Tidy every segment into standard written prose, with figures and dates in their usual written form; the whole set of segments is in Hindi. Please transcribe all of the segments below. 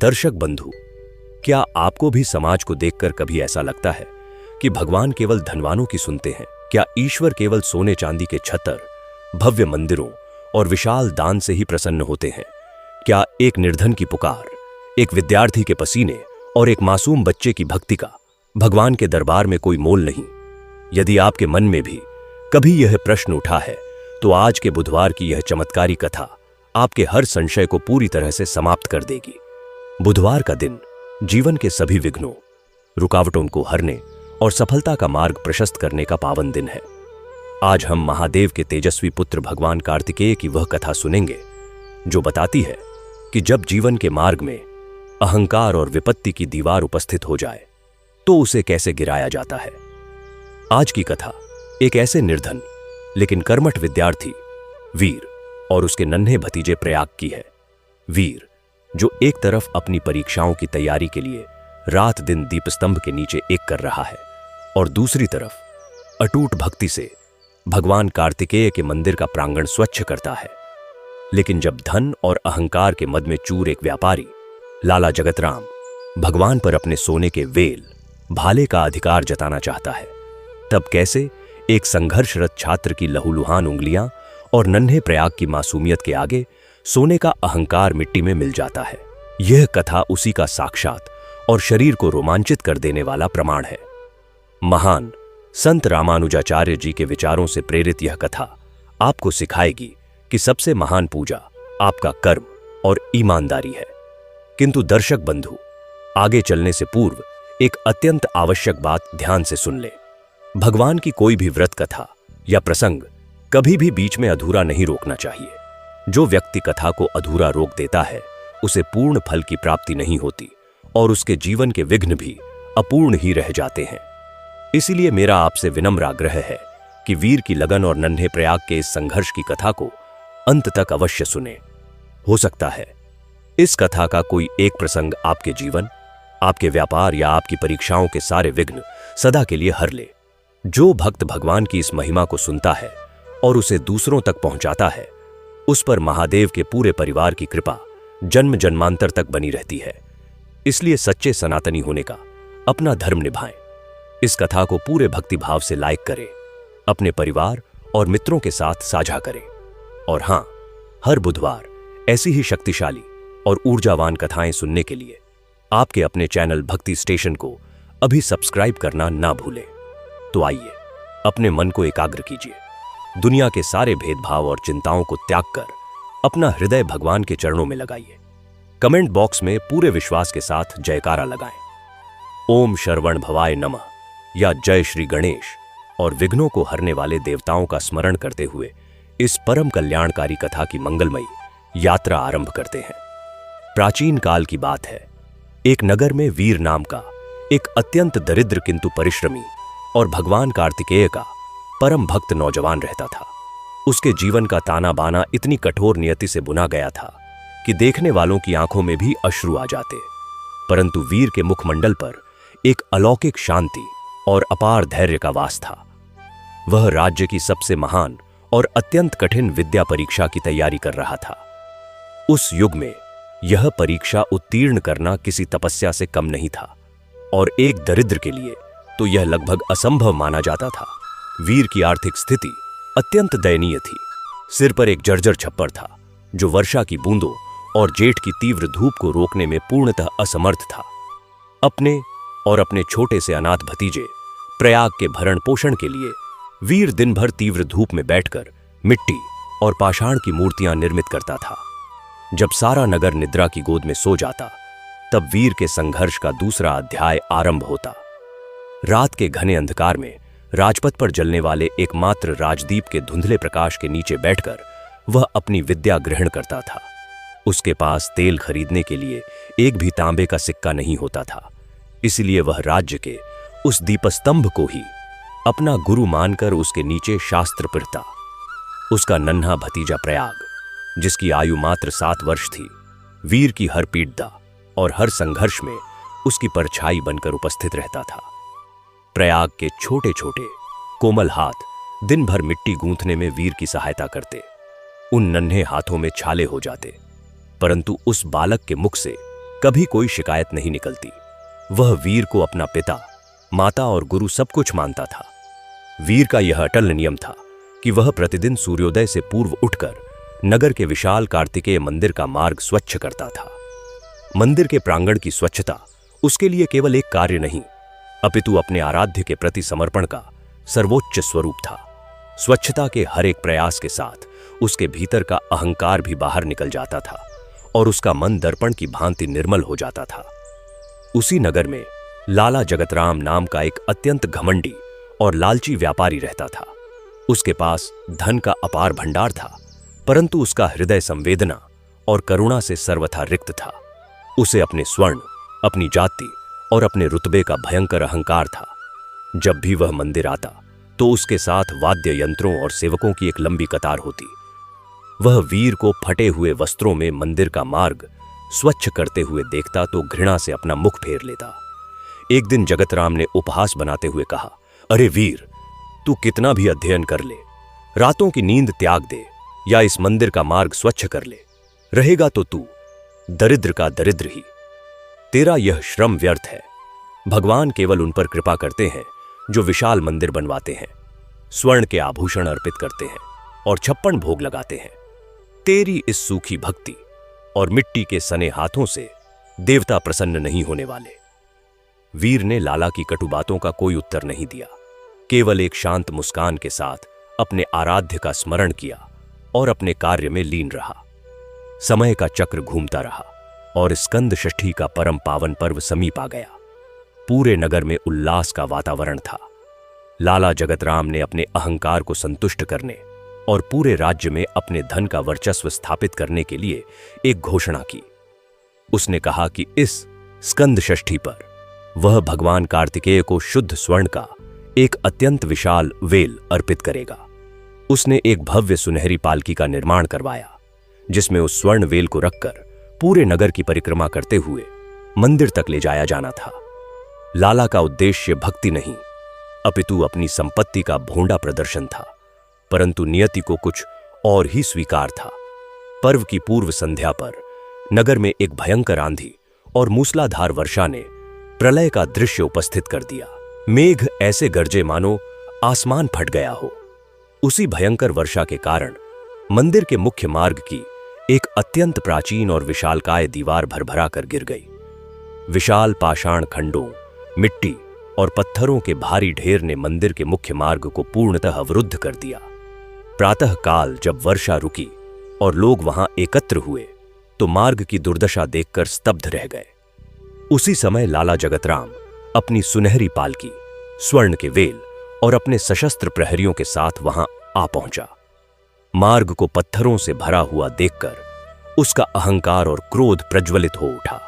दर्शक बंधु, क्या आपको भी समाज को देखकर कभी ऐसा लगता है कि भगवान केवल धनवानों की सुनते हैं? क्या ईश्वर केवल सोने चांदी के छतर, भव्य मंदिरों और विशाल दान से ही प्रसन्न होते हैं? क्या एक निर्धन की पुकार, एक विद्यार्थी के पसीने और एक मासूम बच्चे की भक्ति का भगवान के दरबार में कोई मोल नहीं? यदि आपके मन में भी कभी यह प्रश्न उठा है, तो आज के बुधवार की यह चमत्कारी कथा आपके हर संशय को पूरी तरह से समाप्त कर देगी। बुधवार का दिन जीवन के सभी विघ्नों, रुकावटों को हरने और सफलता का मार्ग प्रशस्त करने का पावन दिन है। आज हम महादेव के तेजस्वी पुत्र भगवान कार्तिकेय की वह कथा सुनेंगे जो बताती है कि जब जीवन के मार्ग में अहंकार और विपत्ति की दीवार उपस्थित हो जाए तो उसे कैसे गिराया जाता है। आज की कथा एक ऐसे निर्धन लेकिन कर्मठ विद्यार्थी वीर और उसके नन्हे भतीजे प्रयाग की है। वीर जो एक तरफ अपनी परीक्षाओं की तैयारी के लिए रात दिन दीपस्तंभ के नीचे एक कर रहा है और दूसरी तरफ अटूट भक्ति से भगवान कार्तिकेय के मंदिर का प्रांगण स्वच्छ करता है। लेकिन जब धन और अहंकार के मद में चूर एक व्यापारी लाला जगतराम भगवान पर अपने सोने के वेल भाले का अधिकार जताना चाहता है, तब कैसे एक संघर्षरत छात्र की लहूलुहान उंगलियां और नन्हे प्रयाग की मासूमियत के आगे सोने का अहंकार मिट्टी में मिल जाता है। यह कथा उसी का साक्षात और शरीर को रोमांचित कर देने वाला प्रमाण है। महान संत रामानुजाचार्य जी के विचारों से प्रेरित यह कथा आपको सिखाएगी कि सबसे महान पूजा आपका कर्म और ईमानदारी है। किंतु दर्शक बंधु, आगे चलने से पूर्व एक अत्यंत आवश्यक बात ध्यान से सुन ले। भगवान की कोई भी व्रत कथा या प्रसंग कभी भी बीच में अधूरा नहीं रोकना चाहिए। जो व्यक्ति कथा को अधूरा रोक देता है उसे पूर्ण फल की प्राप्ति नहीं होती और उसके जीवन के विघ्न भी अपूर्ण ही रह जाते हैं। इसीलिए मेरा आपसे विनम्र आग्रह है कि वीर की लगन और नन्हे प्रयाग के इस संघर्ष की कथा को अंत तक अवश्य सुने। हो सकता है इस कथा का कोई एक प्रसंग आपके जीवन, आपके व्यापार या आपकी परीक्षाओं के सारे विघ्न सदा के लिए हर ले। जो भक्त भगवान की इस महिमा को सुनता है और उसे दूसरों तक पहुंचाता है, उस पर महादेव के पूरे परिवार की कृपा जन्म जन्मांतर तक बनी रहती है। इसलिए सच्चे सनातनी होने का अपना धर्म निभाएं। इस कथा को पूरे भक्ति भाव से लाइक करें, अपने परिवार और मित्रों के साथ साझा करें। और हां, हर बुधवार ऐसी ही शक्तिशाली और ऊर्जावान कथाएं सुनने के लिए आपके अपने चैनल भक्ति स्टेशन को अभी सब्सक्राइब करना ना भूलें। तो आइए अपने मन को एकाग्र कीजिए, दुनिया के सारे भेदभाव और चिंताओं को त्याग कर अपना हृदय भगवान के चरणों में लगाइए। कमेंट बॉक्स में पूरे विश्वास के साथ जयकारा लगाएं। ओम शरवण भवाय नमः या जय श्री गणेश और विघ्नों को हरने वाले देवताओं का स्मरण करते हुए इस परम कल्याणकारी कथा की मंगलमयी यात्रा आरंभ करते हैं। प्राचीन काल की बात है। एक नगर में वीर नाम का एक अत्यंत दरिद्र किंतु परिश्रमी और भगवान कार्तिकेय का परम भक्त नौजवान रहता था। उसके जीवन का ताना बाना इतनी कठोर नियति से बुना गया था कि देखने वालों की आंखों में भी अश्रु आ जाते। परंतु वीर के मुखमंडल पर एक अलौकिक शांति और अपार धैर्य का वास था। वह राज्य की सबसे महान और अत्यंत कठिन विद्या परीक्षा की तैयारी कर रहा था। उस युग में यह परीक्षा उत्तीर्ण करना किसी तपस्या से कम नहीं था और एक दरिद्र के लिए तो यह लगभग असंभव माना जाता था। वीर की आर्थिक स्थिति अत्यंत दयनीय थी। सिर पर एक जर्जर छप्पर था जो वर्षा की बूंदों और जेठ की तीव्र धूप को रोकने में पूर्णतः असमर्थ था। अपने और अपने छोटे से अनाथ भतीजे प्रयाग के भरण पोषण के लिए वीर दिन भर तीव्र धूप में बैठकर मिट्टी और पाषाण की मूर्तियां निर्मित करता था। जब सारा नगर निद्रा की गोद में सो जाता, तब वीर के संघर्ष का दूसरा अध्याय आरंभ होता। रात के घने अंधकार में राजपथ पर जलने वाले एकमात्र राजदीप के धुंधले प्रकाश के नीचे बैठकर वह अपनी विद्या ग्रहण करता था। उसके पास तेल खरीदने के लिए एक भी तांबे का सिक्का नहीं होता था। इसलिए वह राज्य के उस दीपस्तंभ को ही अपना गुरु मानकर उसके नीचे शास्त्र पढ़ता। उसका नन्हा भतीजा प्रयाग, जिसकी आयु मात्र 7 वर्ष थी, वीर की हर पीड़ता और हर संघर्ष में उसकी परछाई बनकर उपस्थित रहता था। प्रयाग के छोटे छोटे कोमल हाथ दिन भर मिट्टी गूंथने में वीर की सहायता करते। उन नन्हे हाथों में छाले हो जाते, परंतु उस बालक के मुख से कभी कोई शिकायत नहीं निकलती। वह वीर को अपना पिता, माता और गुरु सब कुछ मानता था। वीर का यह अटल नियम था कि वह प्रतिदिन सूर्योदय से पूर्व उठकर नगर के विशाल कार्तिकेय मंदिर का मार्ग स्वच्छ करता था। मंदिर के प्रांगण की स्वच्छता उसके लिए केवल एक कार्य नहीं, अपितु अपने आराध्य के प्रति समर्पण का सर्वोच्च स्वरूप था। स्वच्छता के हर एक प्रयास के साथ उसके भीतर का अहंकार भी बाहर निकल जाता था और उसका मन दर्पण की भांति निर्मल हो जाता था। उसी नगर में लाला जगतराम नाम का एक अत्यंत घमंडी और लालची व्यापारी रहता था। उसके पास धन का अपार भंडार था, परंतु उसका हृदय संवेदना और करुणा से सर्वथा रिक्त था। उसे अपने स्वर्ण, अपनी जाति और अपने रुतबे का भयंकर अहंकार था। जब भी वह मंदिर आता तो उसके साथ वाद्य यंत्रों और सेवकों की एक लंबी कतार होती। वह वीर को फटे हुए वस्त्रों में मंदिर का मार्ग स्वच्छ करते हुए देखता तो घृणा से अपना मुख फेर लेता। एक दिन जगतराम ने उपहास बनाते हुए कहा, अरे वीर, तू कितना भी अध्ययन कर ले, रातों की नींद त्याग दे या इस मंदिर का मार्ग स्वच्छ कर ले, रहेगा तो तू दरिद्र का दरिद्र ही। तेरा यह श्रम व्यर्थ है। भगवान केवल उन पर कृपा करते हैं जो विशाल मंदिर बनवाते हैं, स्वर्ण के आभूषण अर्पित करते हैं और 56 भोग लगाते हैं। तेरी इस सूखी भक्ति और मिट्टी के सने हाथों से देवता प्रसन्न नहीं होने वाले। वीर ने लाला की कटु बातों का कोई उत्तर नहीं दिया, केवल एक शांत मुस्कान के साथ अपने आराध्य का स्मरण किया और अपने कार्य में लीन रहा। समय का चक्र घूमता रहा और स्कंद षष्ठी का परम पावन पर्व समीप आ गया। पूरे नगर में उल्लास का वातावरण था। लाला जगतराम ने अपने अहंकार को संतुष्ट करने और पूरे राज्य में अपने धन का वर्चस्व स्थापित करने के लिए एक घोषणा की। उसने कहा कि इस स्कंद षष्ठी पर वह भगवान कार्तिकेय को शुद्ध स्वर्ण का एक अत्यंत विशाल वेल अर्पित करेगा। उसने एक भव्य सुनहरी पालकी का निर्माण करवाया, जिसमें उस स्वर्ण वेल को रखकर पूरे नगर की परिक्रमा करते हुए मंदिर तक ले जाया जाना था। लाला का उद्देश्य भक्ति नहीं, अपितु अपनी संपत्ति का भोंडा प्रदर्शन था, परंतु नियति को कुछ और ही स्वीकार था। पर्व की पूर्व संध्या पर नगर में एक भयंकर आंधी और मूसलाधार वर्षा ने प्रलय का दृश्य उपस्थित कर दिया। मेघ ऐसे गरजे मानो आसमान फट गया हो। उसी भयंकर वर्षा के कारण मंदिर के मुख्य मार्ग की एक अत्यंत प्राचीन और विशालकाय दीवार भरभरा कर गिर गई। विशाल पाषाण खंडों, मिट्टी और पत्थरों के भारी ढेर ने मंदिर के मुख्य मार्ग को पूर्णतः अवरुद्ध कर दिया। प्रातः काल जब वर्षा रुकी और लोग वहां एकत्र हुए तो मार्ग की दुर्दशा देखकर स्तब्ध रह गए। उसी समय लाला जगतराम अपनी सुनहरी पालकी, स्वर्ण के वेल और अपने सशस्त्र प्रहरियों के साथ वहां आ पहुंचा। मार्ग को पत्थरों से भरा हुआ देखकर उसका अहंकार और क्रोध प्रज्वलित हो उठा।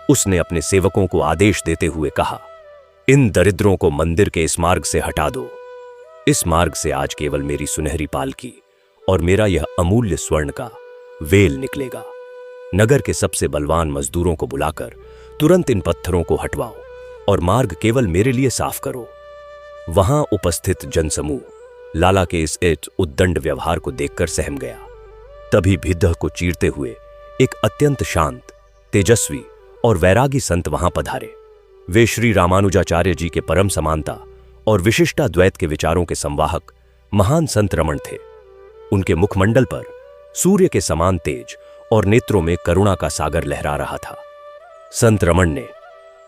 उसने अपने सेवकों को आदेश देते हुए कहा, इन दरिद्रों को मंदिर के इस मार्ग से हटा दो। इस मार्ग से आज केवल मेरी सुनहरी पालकी और मेरा यह अमूल्य स्वर्ण का वेल निकलेगा। नगर के सबसे बलवान मजदूरों को बुलाकर तुरंत इन पत्थरों को हटवाओ और मार्ग केवल मेरे लिए साफ करो। वहां उपस्थित जनसमूह लाला के इस उद्दंड व्यवहार को देखकर सहम गया। तभी भिद्ध को चीरते हुए एक अत्यंत शांत, तेजस्वी और वैरागी संत वहां पधारे। वे श्री रामानुजाचार्य जी के परम समानता और विशिष्टाद्वैत के विचारों के संवाहक महान संत रमण थे। उनके मुखमंडल पर सूर्य के समान तेज और नेत्रों में करुणा का सागर लहरा रहा था। संत रमण ने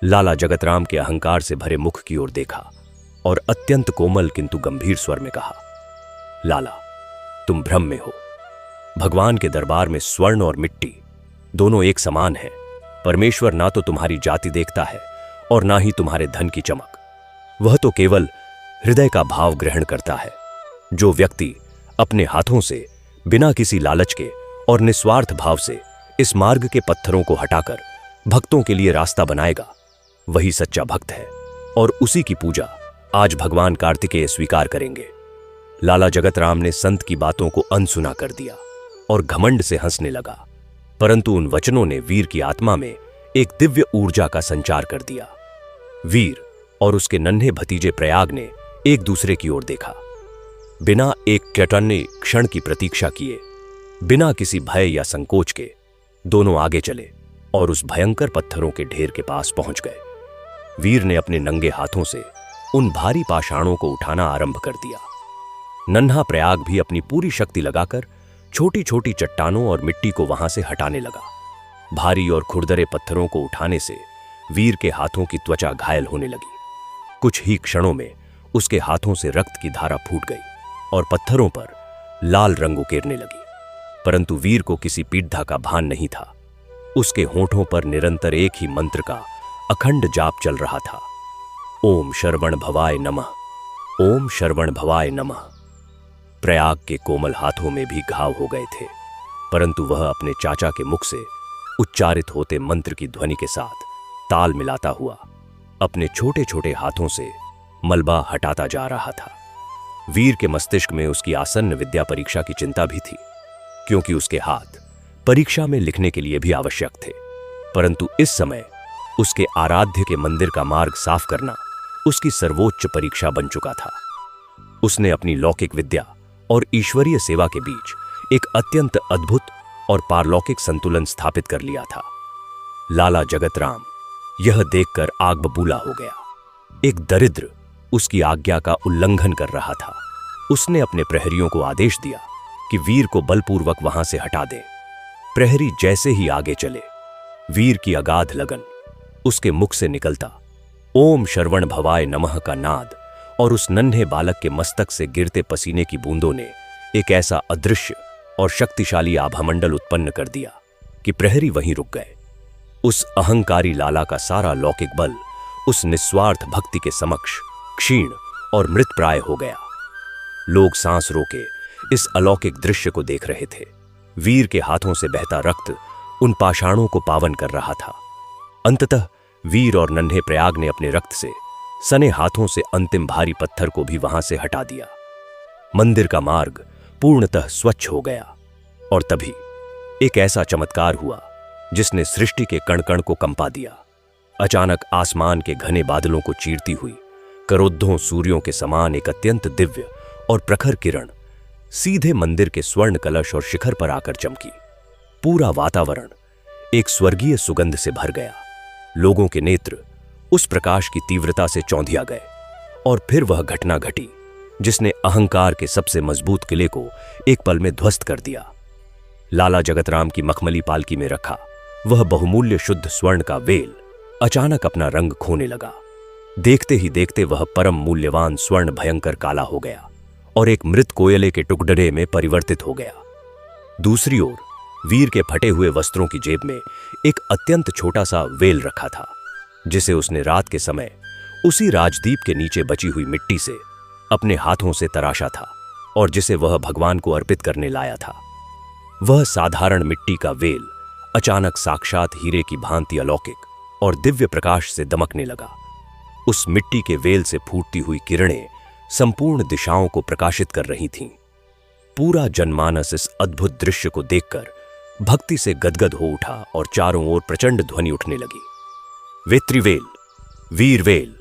लाला जगतराम के अहंकार से भरे मुख की ओर देखा और अत्यंत कोमल किंतु गंभीर स्वर में कहा, लाला, तुम भ्रम में हो। भगवान के दरबार में स्वर्ण और मिट्टी दोनों एक समान हैं। परमेश्वर ना तो तुम्हारी जाति देखता है और ना ही तुम्हारे धन की चमक। वह तो केवल हृदय का भाव ग्रहण करता है। जो व्यक्ति अपने हाथों से बिना किसी लालच के और निस्वार्थ भाव से इस मार्ग के पत्थरों को हटाकर भक्तों के लिए रास्ता बनाएगा, वही सच्चा भक्त है और उसी की पूजा आज भगवान कार्तिकेय स्वीकार करेंगे। लाला जगतराम ने संत की बातों को अनसुना कर दिया और घमंड से हंसने लगा, परंतु उन वचनों ने वीर की आत्मा में एक दिव्य ऊर्जा का संचार कर दिया। वीर और उसके नन्हे भतीजे प्रयाग ने एक दूसरे की ओर देखा। बिना एक चटन्ने क्षण की प्रतीक्षा किए, बिना किसी भय या संकोच के दोनों आगे चले और उस भयंकर पत्थरों के ढेर के पास पहुंच गए। वीर ने अपने नंगे हाथों से उन भारी पाषाणों को उठाना आरंभ कर दिया। नन्हा प्रयाग भी अपनी पूरी शक्ति लगाकर छोटी छोटी चट्टानों और मिट्टी को वहां से हटाने लगा। भारी और खुरदरे पत्थरों को उठाने से वीर के हाथों की त्वचा घायल होने लगी। कुछ ही क्षणों में उसके हाथों से रक्त की धारा फूट गई और पत्थरों पर लाल रंग उकेरने लगी। परंतु वीर को किसी पीड़ा का भान नहीं था। उसके होठों पर निरंतर एक ही मंत्र का अखंड जाप चल रहा था, ओम शरवण भवाय नमः, ओम शरवण भवाय नमः। प्रयाग के कोमल हाथों में भी घाव हो गए थे, परंतु वह अपने चाचा के मुख से उच्चारित होते मंत्र की ध्वनि के साथ ताल मिलाता हुआ अपने छोटे छोटे हाथों से मलबा हटाता जा रहा था। वीर के मस्तिष्क में उसकी आसन्न विद्या परीक्षा की चिंता भी थी, क्योंकि उसके हाथ परीक्षा में लिखने के लिए भी आवश्यक थे। परंतु इस समय उसके आराध्य के मंदिर का मार्ग साफ करना उसकी सर्वोच्च परीक्षा बन चुका था। उसने अपनी लौकिक विद्या और ईश्वरीय सेवा के बीच एक अत्यंत अद्भुत और पारलौकिक संतुलन स्थापित कर लिया था। लाला जगतराम यह देखकर आग बबूला हो गया। एक दरिद्र उसकी आज्ञा का उल्लंघन कर रहा था। उसने अपने प्रहरियों को आदेश दिया कि वीर को बलपूर्वक वहां से हटा दें। प्रहरी जैसे ही आगे चले, वीर की अगाध लगन उसके मुख से निकलता ओम शरवण भवाय नमः का नाद और उस नन्हे बालक के मस्तक से गिरते पसीने की बूंदों ने एक ऐसा अदृश्य और शक्तिशाली आभामंडल उत्पन्न कर दिया कि प्रहरी वहीं रुक गए। उस अहंकारी लाला का सारा लौकिक बल उस निस्वार्थ भक्ति के समक्ष क्षीण और मृतप्राय हो गया। लोग सांस रोके इस अलौकिक दृश्य को देख रहे थे। वीर के हाथों से बहता रक्त उन पाषाणों को पावन कर रहा था। अंततः वीर और नन्हे प्रयाग ने अपने रक्त से सने हाथों से अंतिम भारी पत्थर को भी वहां से हटा दिया। मंदिर का मार्ग पूर्णतः स्वच्छ हो गया और तभी एक ऐसा चमत्कार हुआ जिसने सृष्टि के कण कण को कंपा दिया। अचानक आसमान के घने बादलों को चीरती हुई करोड़ों सूर्यों के समान एक अत्यंत दिव्य और प्रखर किरण सीधे मंदिर के स्वर्ण कलश और शिखर पर आकर चमकी। पूरा वातावरण एक स्वर्गीय सुगंध से भर गया। लोगों के नेत्र उस प्रकाश की तीव्रता से चौंधिया गए और फिर वह घटना घटी जिसने अहंकार के सबसे मजबूत किले को एक पल में ध्वस्त कर दिया। लाला जगतराम की मखमली पालकी में रखा वह बहुमूल्य शुद्ध स्वर्ण का वेल अचानक अपना रंग खोने लगा। देखते ही देखते वह परम मूल्यवान स्वर्ण भयंकर काला हो गया और एक मृत कोयले के टुकड़े में परिवर्तित हो गया। दूसरी ओर वीर के फटे हुए वस्त्रों की जेब में एक अत्यंत छोटा सा वेल रखा था, जिसे उसने रात के समय उसी राजदीप के नीचे बची हुई मिट्टी से अपने हाथों से तराशा था और जिसे वह भगवान को अर्पित करने लाया था। वह साधारण मिट्टी का वेल अचानक साक्षात हीरे की भांति अलौकिक और दिव्य प्रकाश से दमकने लगा। उस मिट्टी के वेल से फूटती हुई किरणें संपूर्ण दिशाओं को प्रकाशित कर रही थीं। पूरा जनमानस इस अद्भुत दृश्य को देखकर भक्ति से गदगद हो उठा और चारों ओर प्रचंड ध्वनि उठने लगी। वेत्रिवेल, वीरवेल,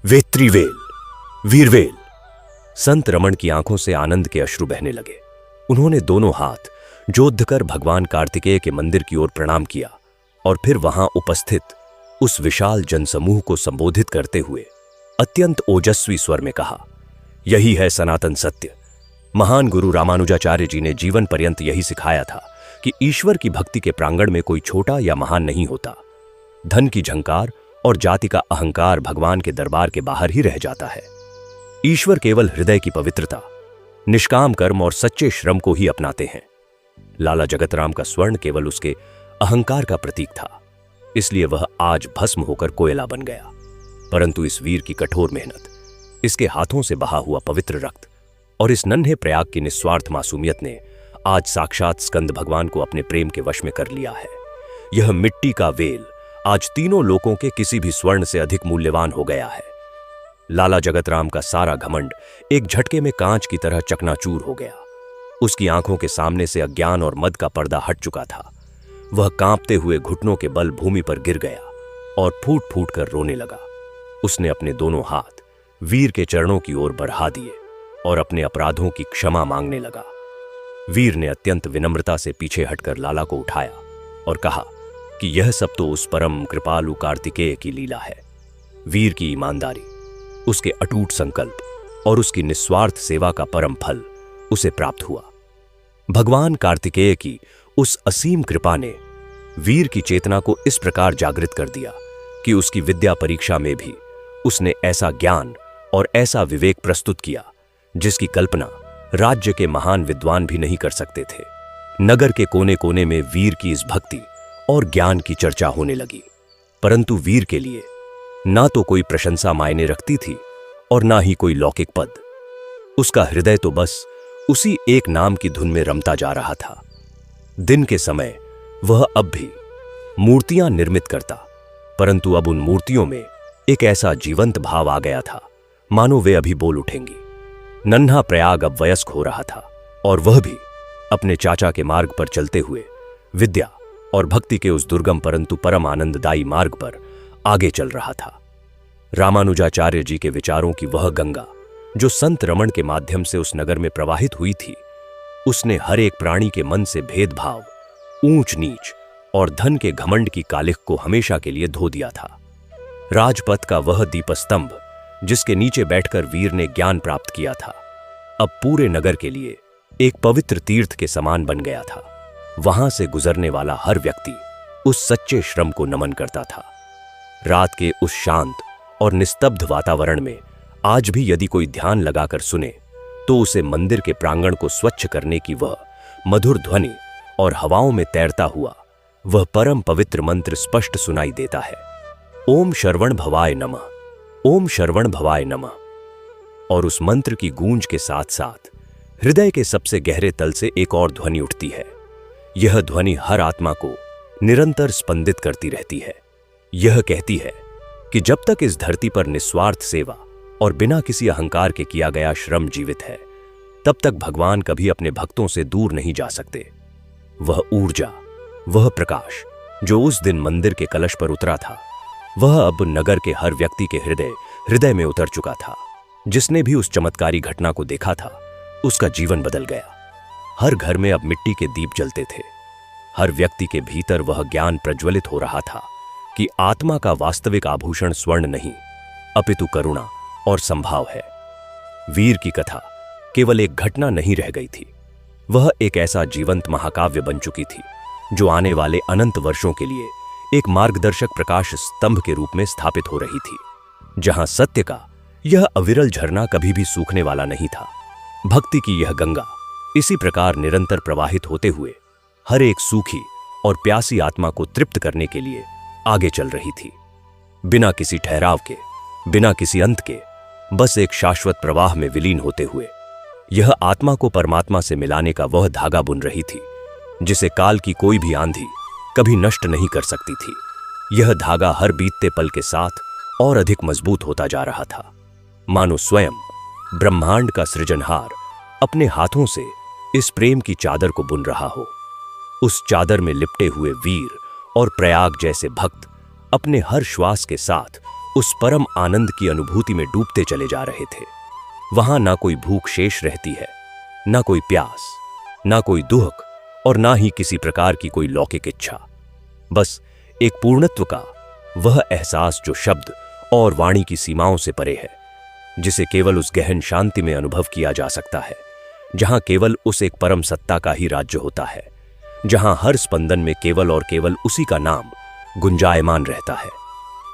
वेत्रिवेल, वीरवेल। संत रमण की आंखों से आनंद के अश्रु बहने लगे। उन्होंने दोनों हाथ जोधकर भगवान कार्तिकेय के मंदिर की ओर प्रणाम किया और फिर वहां उपस्थित उस विशाल जनसमूह को संबोधित करते हुए अत्यंत ओजस्वी स्वर में कहा, यही है सनातन सत्य। महान गुरु रामानुजाचार्य जी ने जीवन पर्यंत यही सिखाया था कि ईश्वर की भक्ति के प्रांगण में कोई छोटा या महान नहीं होता। धन की झंकार और जाति का अहंकार भगवान के दरबार के बाहर ही रह जाता है। ईश्वर केवल हृदय की पवित्रता, निष्काम कर्म और सच्चे श्रम को ही अपनाते हैं। लाला जगतराम का स्वर्ण केवल उसके अहंकार का प्रतीक था, इसलिए वह आज भस्म होकर कोयला बन गया। परंतु इस वीर की कठोर मेहनत, इसके हाथों से बहा हुआ पवित्र रक्त और इस नन्हे प्रयाग की निस्वार्थ मासूमियत ने आज साक्षात स्कंद भगवान को अपने प्रेम के वश में कर लिया है। यह मिट्टी का वेल आज तीनों लोकों के किसी भी स्वर्ण से अधिक मूल्यवान हो गया है। लाला जगतराम का सारा घमंड एक झटके में कांच की तरह चकनाचूर हो गया। उसकी आंखों के सामने से अज्ञान और मद का पर्दा हट चुका था। वह कांपते हुए घुटनों के बल भूमि पर गिर गया और फूट फूट कर रोने लगा। उसने अपने दोनों हाथ वीर के चरणों की ओर बढ़ा दिए और अपने अपराधों की क्षमा मांगने लगा। वीर ने अत्यंत विनम्रता से पीछे हटकर लाला को उठाया और कहा, कि यह सब तो उस परम कृपालु कार्तिकेय की लीला है। वीर की ईमानदारी, उसके अटूट संकल्प और उसकी निस्वार्थ सेवा का परम फल उसे प्राप्त हुआ। भगवान कार्तिकेय की उस असीम कृपा ने वीर की चेतना को इस प्रकार जागृत कर दिया कि उसकी विद्या परीक्षा में भी उसने ऐसा ज्ञान और ऐसा विवेक प्रस्तुत किया जिसकी कल्पना राज्य के महान विद्वान भी नहीं कर सकते थे। नगर के कोने कोने में वीर की इस भक्ति और ज्ञान की चर्चा होने लगी, परंतु वीर के लिए ना तो कोई प्रशंसा मायने रखती थी और ना ही कोई लौकिक पद। उसका हृदय तो बस उसी एक नाम की धुन में रमता जा रहा था। दिन के समय वह अब भी मूर्तियां निर्मित करता, परंतु अब उन मूर्तियों में एक ऐसा जीवंत भाव आ गया था मानो वे अभी बोल उठेंगी। नन्हा प्रयाग अब वयस्क हो रहा था और वह भी अपने चाचा के मार्ग पर चलते हुए विद्या और भक्ति के उस दुर्गम परंतु परम आनंददायी मार्ग पर आगे चल रहा था। रामानुजाचार्य जी के विचारों की वह गंगा जो संत रमण के माध्यम से उस नगर में प्रवाहित हुई थी, उसने हर एक प्राणी के मन से भेदभाव, ऊंच नीच और धन के घमंड की कालिख को हमेशा के लिए धो दिया था। राजपथ का वह दीपस्तंभ जिसके नीचे बैठकर वीर ने ज्ञान प्राप्त किया था, अब पूरे नगर के लिए एक पवित्र तीर्थ के समान बन गया था। वहां से गुजरने वाला हर व्यक्ति उस सच्चे श्रम को नमन करता था। रात के उस शांत और निस्तब्ध वातावरण में आज भी यदि कोई ध्यान लगाकर सुने तो उसे मंदिर के प्रांगण को स्वच्छ करने की वह मधुर ध्वनि और हवाओं में तैरता हुआ वह परम पवित्र मंत्र स्पष्ट सुनाई देता है, ओम शरवण भवाय नमः, ओम शरवण भवाय नमः। और उस मंत्र की गूंज के साथ साथ हृदय के सबसे गहरे तल से एक और ध्वनि उठती है। यह ध्वनि हर आत्मा को निरंतर स्पंदित करती रहती है। यह कहती है कि जब तक इस धरती पर निस्वार्थ सेवा और बिना किसी अहंकार के किया गया श्रम जीवित है, तब तक भगवान कभी अपने भक्तों से दूर नहीं जा सकते। वह ऊर्जा, वह प्रकाश जो उस दिन मंदिर के कलश पर उतरा था, वह अब नगर के हर व्यक्ति के हृदय में उतर चुका था। जिसने भी उस चमत्कारी घटना को देखा था, उसका जीवन बदल गया। हर घर में अब मिट्टी के दीप जलते थे। हर व्यक्ति के भीतर वह ज्ञान प्रज्वलित हो रहा था कि आत्मा का वास्तविक आभूषण स्वर्ण नहीं, अपितु करुणा और संभाव है। वीर की कथा केवल एक घटना नहीं रह गई थी, वह एक ऐसा जीवंत महाकाव्य बन चुकी थी जो आने वाले अनंत वर्षों के लिए एक मार्गदर्शक प्रकाश स्तंभ के रूप में स्थापित हो रही थी, जहां सत्य का यह अविरल झरना कभी भी सूखने वाला नहीं था। भक्ति की यह गंगा इसी प्रकार निरंतर प्रवाहित होते हुए हर एक सूखी और प्यासी आत्मा को तृप्त करने के लिए आगे चल रही थी, बिना किसी ठहराव के, बिना किसी अंत के, बस एक शाश्वत प्रवाह में विलीन होते हुए यह आत्मा को परमात्मा से मिलाने का वह धागा बुन रही थी जिसे काल की कोई भी आंधी कभी नष्ट नहीं कर सकती थी। यह धागा हर बीतते पल के साथ और अधिक मजबूत होता जा रहा था, मानो स्वयं ब्रह्मांड का सृजनहार अपने हाथों से इस प्रेम की चादर को बुन रहा हो। उस चादर में लिपटे हुए वीर और प्रयाग जैसे भक्त अपने हर श्वास के साथ उस परम आनंद की अनुभूति में डूबते चले जा रहे थे। वहां ना कोई भूख शेष रहती है, ना कोई प्यास, ना कोई दुख और ना ही किसी प्रकार की कोई लौकिक इच्छा। बस एक पूर्णत्व का वह एहसास जो शब्द और वाणी की सीमाओं से परे है, जिसे केवल उस गहन शांति में अनुभव किया जा सकता है, जहां केवल उस एक परम सत्ता का ही राज्य होता है, जहां हर स्पंदन में केवल और केवल उसी का नाम गुंजायमान रहता है।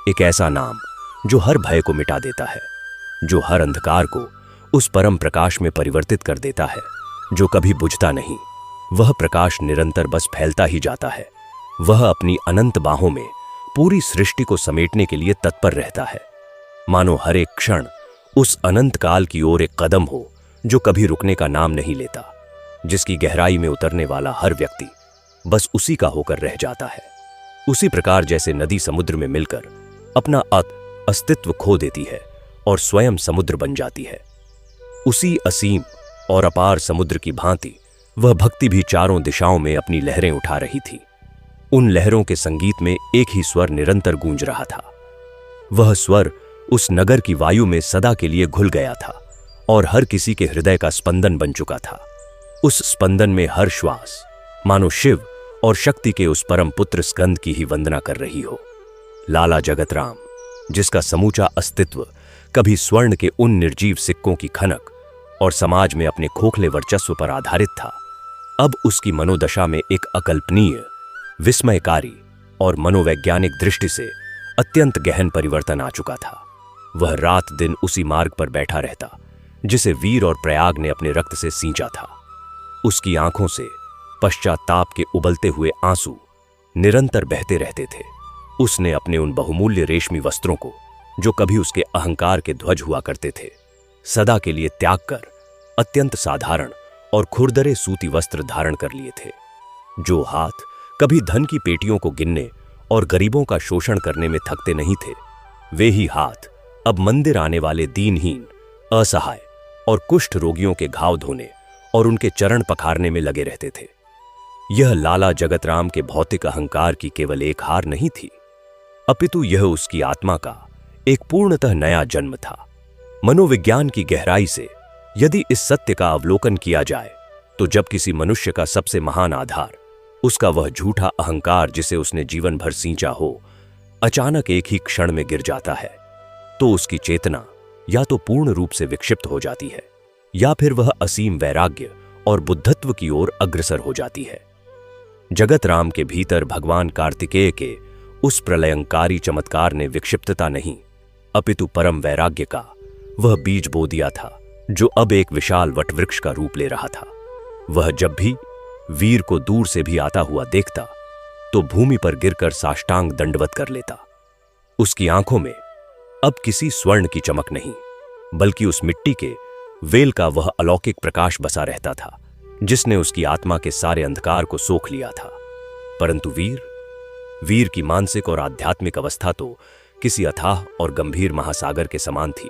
एक ऐसा नाम जो हर भय को मिटा देता है, जो हर अंधकार को उस परम प्रकाश में परिवर्तित कर देता है, जो कभी बुझता नहीं। वह प्रकाश निरंतर बस फैलता ही जाता है। वह अपनी अनंत बाहों में पूरी सृष्टि को समेटने के लिए तत्पर रहता है, मानो हर एक क्षण उस अनंत काल की ओर एक कदम हो जो कभी रुकने का नाम नहीं लेता, जिसकी गहराई में उतरने वाला हर व्यक्ति बस उसी का होकर रह जाता है। उसी प्रकार जैसे नदी समुद्र में मिलकर अपना अस्तित्व खो देती है और स्वयं समुद्र बन जाती है, उसी असीम और अपार समुद्र की भांति वह भक्ति भी चारों दिशाओं में अपनी लहरें उठा रही थी। उन लहरों के संगीत में एक ही स्वर निरंतर गूंज रहा था। वह स्वर उस नगर की वायु में सदा के लिए घुल गया था और हर किसी के हृदय का स्पंदन बन चुका था। उस स्पंदन में हर श्वास मानो शिव और शक्ति के उस परम पुत्र स्कंद की ही वंदना कर रही हो। लाला जगतराम, जिसका समूचा अस्तित्व कभी स्वर्ण के उन निर्जीव सिक्कों की खनक और समाज में अपने खोखले वर्चस्व पर आधारित था, अब उसकी मनोदशा में एक अकल्पनीय, विस्मयकारी और मनोवैज्ञानिक दृष्टि से अत्यंत गहन परिवर्तन आ चुका था। वह रात दिन उसी मार्ग पर बैठा रहता जिसे वीर और प्रयाग ने अपने रक्त से सींचा था। उसकी आंखों से पश्चाताप के उबलते हुए आंसू निरंतर बहते रहते थे। उसने अपने उन बहुमूल्य रेशमी वस्त्रों को, जो कभी उसके अहंकार के ध्वज हुआ करते थे, सदा के लिए त्याग कर अत्यंत साधारण और खुरदरे सूती वस्त्र धारण कर लिए थे। जो हाथ कभी धन की पेटियों को गिनने और गरीबों का शोषण करने में थकते नहीं थे, वे ही हाथ अब मंदिर आने वाले दीनहीन, असहाय और कुष्ठ रोगियों के घाव धोने और उनके चरण पखारने में लगे रहते थे। यह लाला जगतराम के भौतिक अहंकार की केवल एक हार नहीं थी, अपितु यह उसकी आत्मा का एक पूर्णतः नया जन्म था। मनोविज्ञान की गहराई से यदि इस सत्य का अवलोकन किया जाए तो जब किसी मनुष्य का सबसे महान आधार, उसका वह झूठा अहंकार जिसे उसने जीवन भर सींचा हो, अचानक एक ही क्षण में गिर जाता है, तो उसकी चेतना या तो पूर्ण रूप से विक्षिप्त हो जाती है या फिर वह असीम वैराग्य और बुद्धत्व की ओर अग्रसर हो जाती है। जगतराम के भीतर भगवान कार्तिकेय के उस प्रलयंकारी चमत्कार ने विक्षिप्तता नहीं, अपितु परम वैराग्य का वह बीज बो दिया था, जो अब एक विशाल वटवृक्ष का रूप ले रहा था। वह जब भी वीर को दूर से भी आता हुआ देखता तो भूमि पर गिरकर साष्टांग दंडवत कर लेता। उसकी आंखों में अब किसी स्वर्ण की चमक नहीं, बल्कि उस मिट्टी के वेल का वह अलौकिक प्रकाश बसा रहता था जिसने उसकी आत्मा के सारे अंधकार को सोख लिया था। परंतु वीर की मानसिक और आध्यात्मिक अवस्था तो किसी अथाह और गंभीर महासागर के समान थी,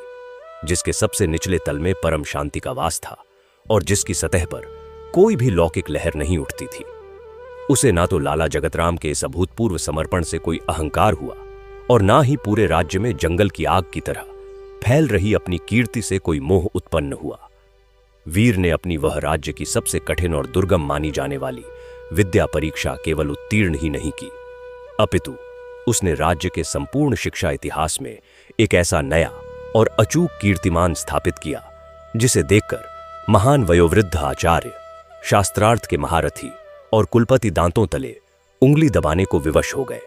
जिसके सबसे निचले तल में परम शांति का वास था और जिसकी सतह पर कोई भी लौकिक लहर नहीं उठती थी। उसे ना तो लाला जगतराम के इस अभूतपूर्व समर्पण से कोई अहंकार हुआ और ना ही पूरे राज्य में जंगल की आग की तरह फैल रही अपनी कीर्ति से कोई मोह उत्पन्न हुआ। वीर ने अपनी वह राज्य की सबसे कठिन और दुर्गम मानी जाने वाली विद्या परीक्षा केवल उत्तीर्ण ही नहीं की, अपितु उसने राज्य के संपूर्ण शिक्षा इतिहास में एक ऐसा नया और अचूक कीर्तिमान स्थापित किया जिसे देखकर महान वयोवृद्ध आचार्य, शास्त्रार्थ के महारथी और कुलपति दांतों तले उंगली दबाने को विवश हो गए।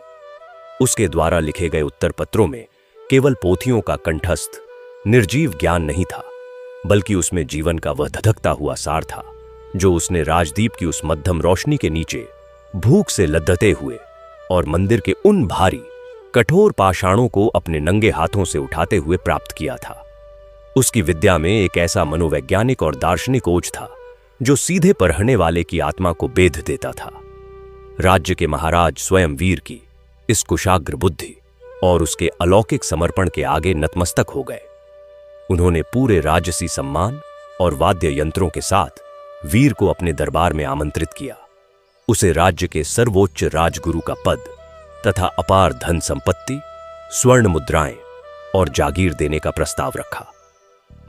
उसके द्वारा लिखे गए उत्तर पत्रों में केवल पोथियों का कंठस्थ निर्जीव ज्ञान नहीं था, बल्कि उसमें जीवन का वह धधकता हुआ सार था जो उसने राजदीप की उस मध्यम रोशनी के नीचे भूख से लद्दते हुए और मंदिर के उन भारी कठोर पाषाणों को अपने नंगे हाथों से उठाते हुए प्राप्त किया था। उसकी विद्या में एक ऐसा मनोवैज्ञानिक और दार्शनिक ओज था जो सीधे पढ़ने वाले की आत्मा को बेध देता था। राज्य के महाराज स्वयं वीर की इस कुशाग्र बुद्धि और उसके अलौकिक समर्पण के आगे नतमस्तक हो गए। उन्होंने पूरे राजसी सम्मान और वाद्य यंत्रों के साथ वीर को अपने दरबार में आमंत्रित किया। उसे राज्य के सर्वोच्च राजगुरु का पद तथा अपार धन संपत्ति, स्वर्ण मुद्राएं और जागीर देने का प्रस्ताव रखा।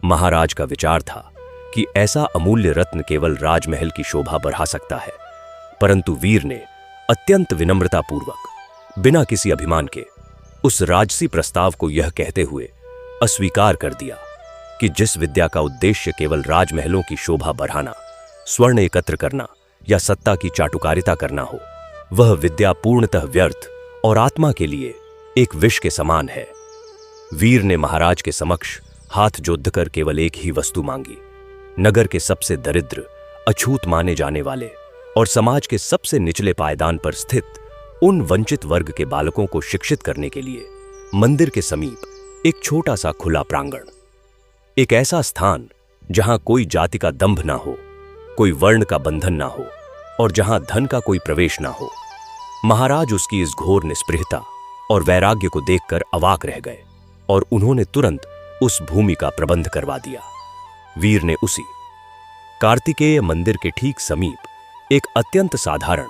महाराज का विचार था कि ऐसा अमूल्य रत्न केवल राजमहल की शोभा बढ़ा सकता है, परंतु वीर ने अत्यंत विनम्रतापूर्वक, बिना किसी अभिमान के, उस राजसी प्रस्ताव को यह कहते हुए अस्वीकार कर दिया कि जिस विद्या का उद्देश्य केवल राजमहलों की शोभा बढ़ाना, स्वर्ण एकत्र करना या सत्ता की चाटुकारिता करना हो, वह विद्या पूर्णतः व्यर्थ और आत्मा के लिए एक विष के समान है। वीर ने महाराज के समक्ष हाथ जोड़ कर केवल एक ही वस्तु मांगी। नगर के सबसे दरिद्र, अछूत माने जाने वाले और समाज के सबसे निचले पायदान पर स्थित उन वंचित वर्ग के बालकों को शिक्षित करने के लिए मंदिर के समीप एक छोटा सा खुला प्रांगण, एक ऐसा स्थान जहां कोई जाति का दंभ ना हो, कोई वर्ण का बंधन ना हो और जहां धन का कोई प्रवेश ना हो। महाराज उसकी इस घोर निस्पृहता और वैराग्य को देखकर अवाक रह गए और उन्होंने तुरंत उस भूमि का प्रबंध करवा दिया। वीर ने उसी कार्तिकेय मंदिर के ठीक समीप एक अत्यंत साधारण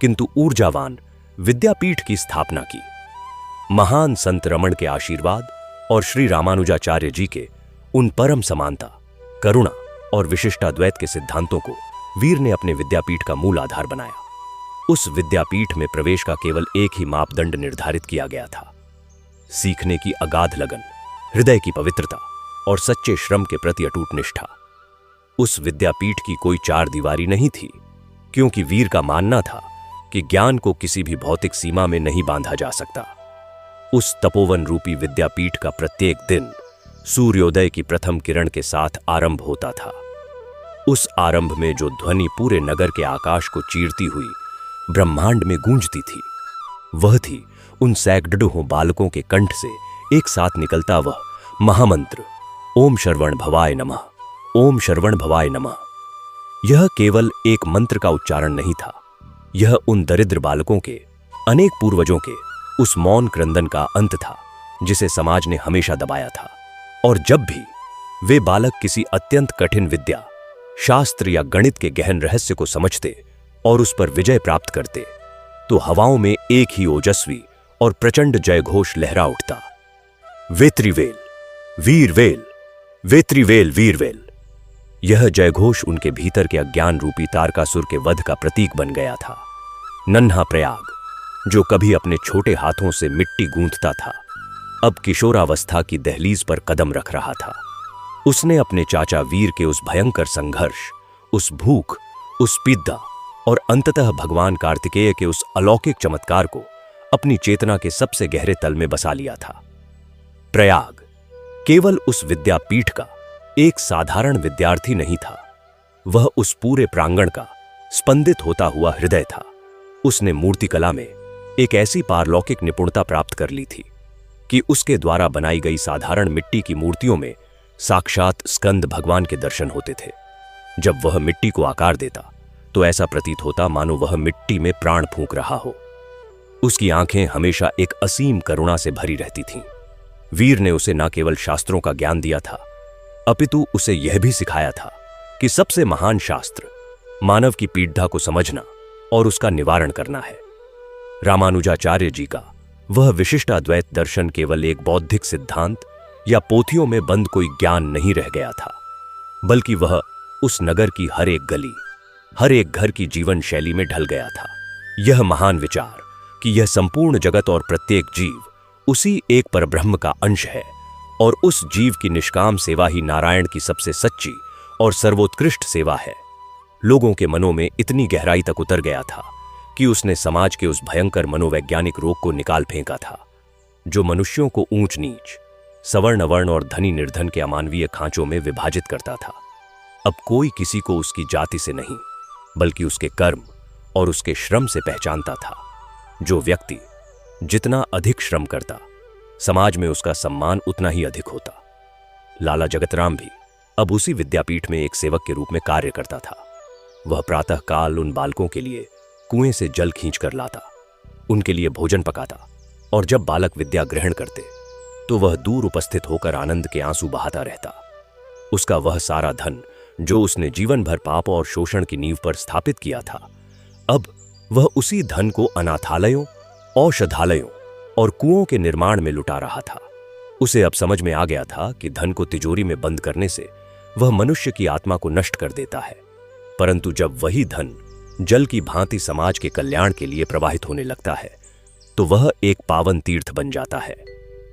किंतु ऊर्जावान विद्यापीठ की स्थापना की। महान संत रमण के आशीर्वाद और श्री रामानुजाचार्य जी के उन परम समानता, करुणा और विशिष्टाद्वैत के सिद्धांतों को वीर ने अपने विद्यापीठ का मूल आधार बनाया। उस विद्यापीठ में प्रवेश का केवल एक ही मापदंड निर्धारित किया गया था, सीखने की अगाध लगन, हृदय की पवित्रता और सच्चे श्रम के प्रति अटूट निष्ठा। उस विद्यापीठ की कोई चार दीवारी नहीं थी, क्योंकि वीर का मानना था कि ज्ञान को किसी भी भौतिक सीमा में नहीं बांधा जा सकता। उस तपोवन रूपी विद्यापीठ का प्रत्येक दिन सूर्योदय की प्रथम किरण के साथ आरंभ होता था। उस आरंभ में जो ध्वनि पूरे नगर के आकाश को चीरती हुई ब्रह्मांड में गूंजती थी, वह थी उन सैकड़ों बालकों के कंठ से एक साथ निकलता वह महामंत्र, ओम शरवण भवाय नमः, ओम शरवण भवाय नमः। यह केवल एक मंत्र का उच्चारण नहीं था, यह उन दरिद्र बालकों के, अनेक पूर्वजों के उस मौन क्रंदन का अंत था जिसे समाज ने हमेशा दबाया था। और जब भी वे बालक किसी अत्यंत कठिन विद्या, शास्त्र या गणित के गहन रहस्य को समझते और उस पर विजय प्राप्त करते, तो हवाओं में एक ही ओजस्वी और प्रचंड जयघोष लहरा उठता, वेत्रिवेल वीरवेल, वेत्रिवेल वीरवेल। यह जयघोष उनके भीतर के अज्ञान रूपी तारकासुर के वध का प्रतीक बन गया था। नन्हा प्रयाग, जो कभी अपने छोटे हाथों से मिट्टी गूंथता था, अब किशोरावस्था की दहलीज पर कदम रख रहा था। उसने अपने चाचा वीर के उस भयंकर संघर्ष, उस भूख, उस पीड़ा और अंततः भगवान कार्तिकेय के उस अलौकिक चमत्कार को अपनी चेतना के सबसे गहरे तल में बसा लिया था। प्रयाग केवल उस विद्यापीठ का एक साधारण विद्यार्थी नहीं था, वह उस पूरे प्रांगण का स्पंदित होता हुआ हृदय था। उसने मूर्तिकला में एक ऐसी पारलौकिक निपुणता प्राप्त कर ली थी कि उसके द्वारा बनाई गई साधारण मिट्टी की मूर्तियों में साक्षात स्कंद भगवान के दर्शन होते थे। जब वह मिट्टी को आकार देता तो ऐसा प्रतीत होता मानो वह मिट्टी में प्राण फूंक रहा हो। उसकी आंखें हमेशा एक असीम करुणा से भरी रहती थीं। वीर ने उसे न केवल शास्त्रों का ज्ञान दिया था, अपितु उसे यह भी सिखाया था कि सबसे महान शास्त्र मानव की पीड़ा को समझना और उसका निवारण करना है। रामानुजाचार्य जी का वह विशिष्ट अद्वैत दर्शन केवल एक बौद्धिक सिद्धांत या पोथियों में बंद कोई ज्ञान नहीं रह गया था, बल्कि वह उस नगर की हर एक गली, हर एक घर की जीवन शैली में ढल गया था। यह महान विचार कि यह संपूर्ण जगत और प्रत्येक जीव उसी एक परब्रह्म का अंश है और उस जीव की निष्काम सेवा ही नारायण की सबसे सच्ची और सर्वोत्कृष्ट सेवा है, लोगों के मनों में इतनी गहराई तक उतर गया था कि उसने समाज के उस भयंकर मनोवैज्ञानिक रोग को निकाल फेंका था, जो मनुष्यों को ऊंच नीच, सवर्ण अवर्ण और धनी निर्धन के अमानवीय खांचों में विभाजित करता था। अब कोई किसी को उसकी जाति से नहीं, बल्कि उसके कर्म और उसके श्रम से पहचानता था। जो व्यक्ति जितना अधिक श्रम करता, समाज में उसका सम्मान उतना ही अधिक होता। लाला जगतराम भी अब उसी विद्यापीठ में एक सेवक के रूप में कार्य करता था। वह प्रातः काल उन बालकों के लिए कुएं से जल खींचकर लाता, उनके लिए भोजन पकाता, और जब बालक विद्या ग्रहण करते तो वह दूर उपस्थित होकर आनंद के आंसू बहाता रहता। उसका वह सारा धन जो उसने जीवन भर पाप और शोषण की नींव पर स्थापित किया था, अब वह उसी धन को अनाथालयों, औषधालयों और कुओं के निर्माण में लुटा रहा था। उसे अब समझ में आ गया था कि धन को तिजोरी में बंद करने से वह मनुष्य की आत्मा को नष्ट कर देता है, परंतु जब वही धन जल की भांति समाज के कल्याण के लिए प्रवाहित होने लगता है तो वह एक पावन तीर्थ बन जाता है।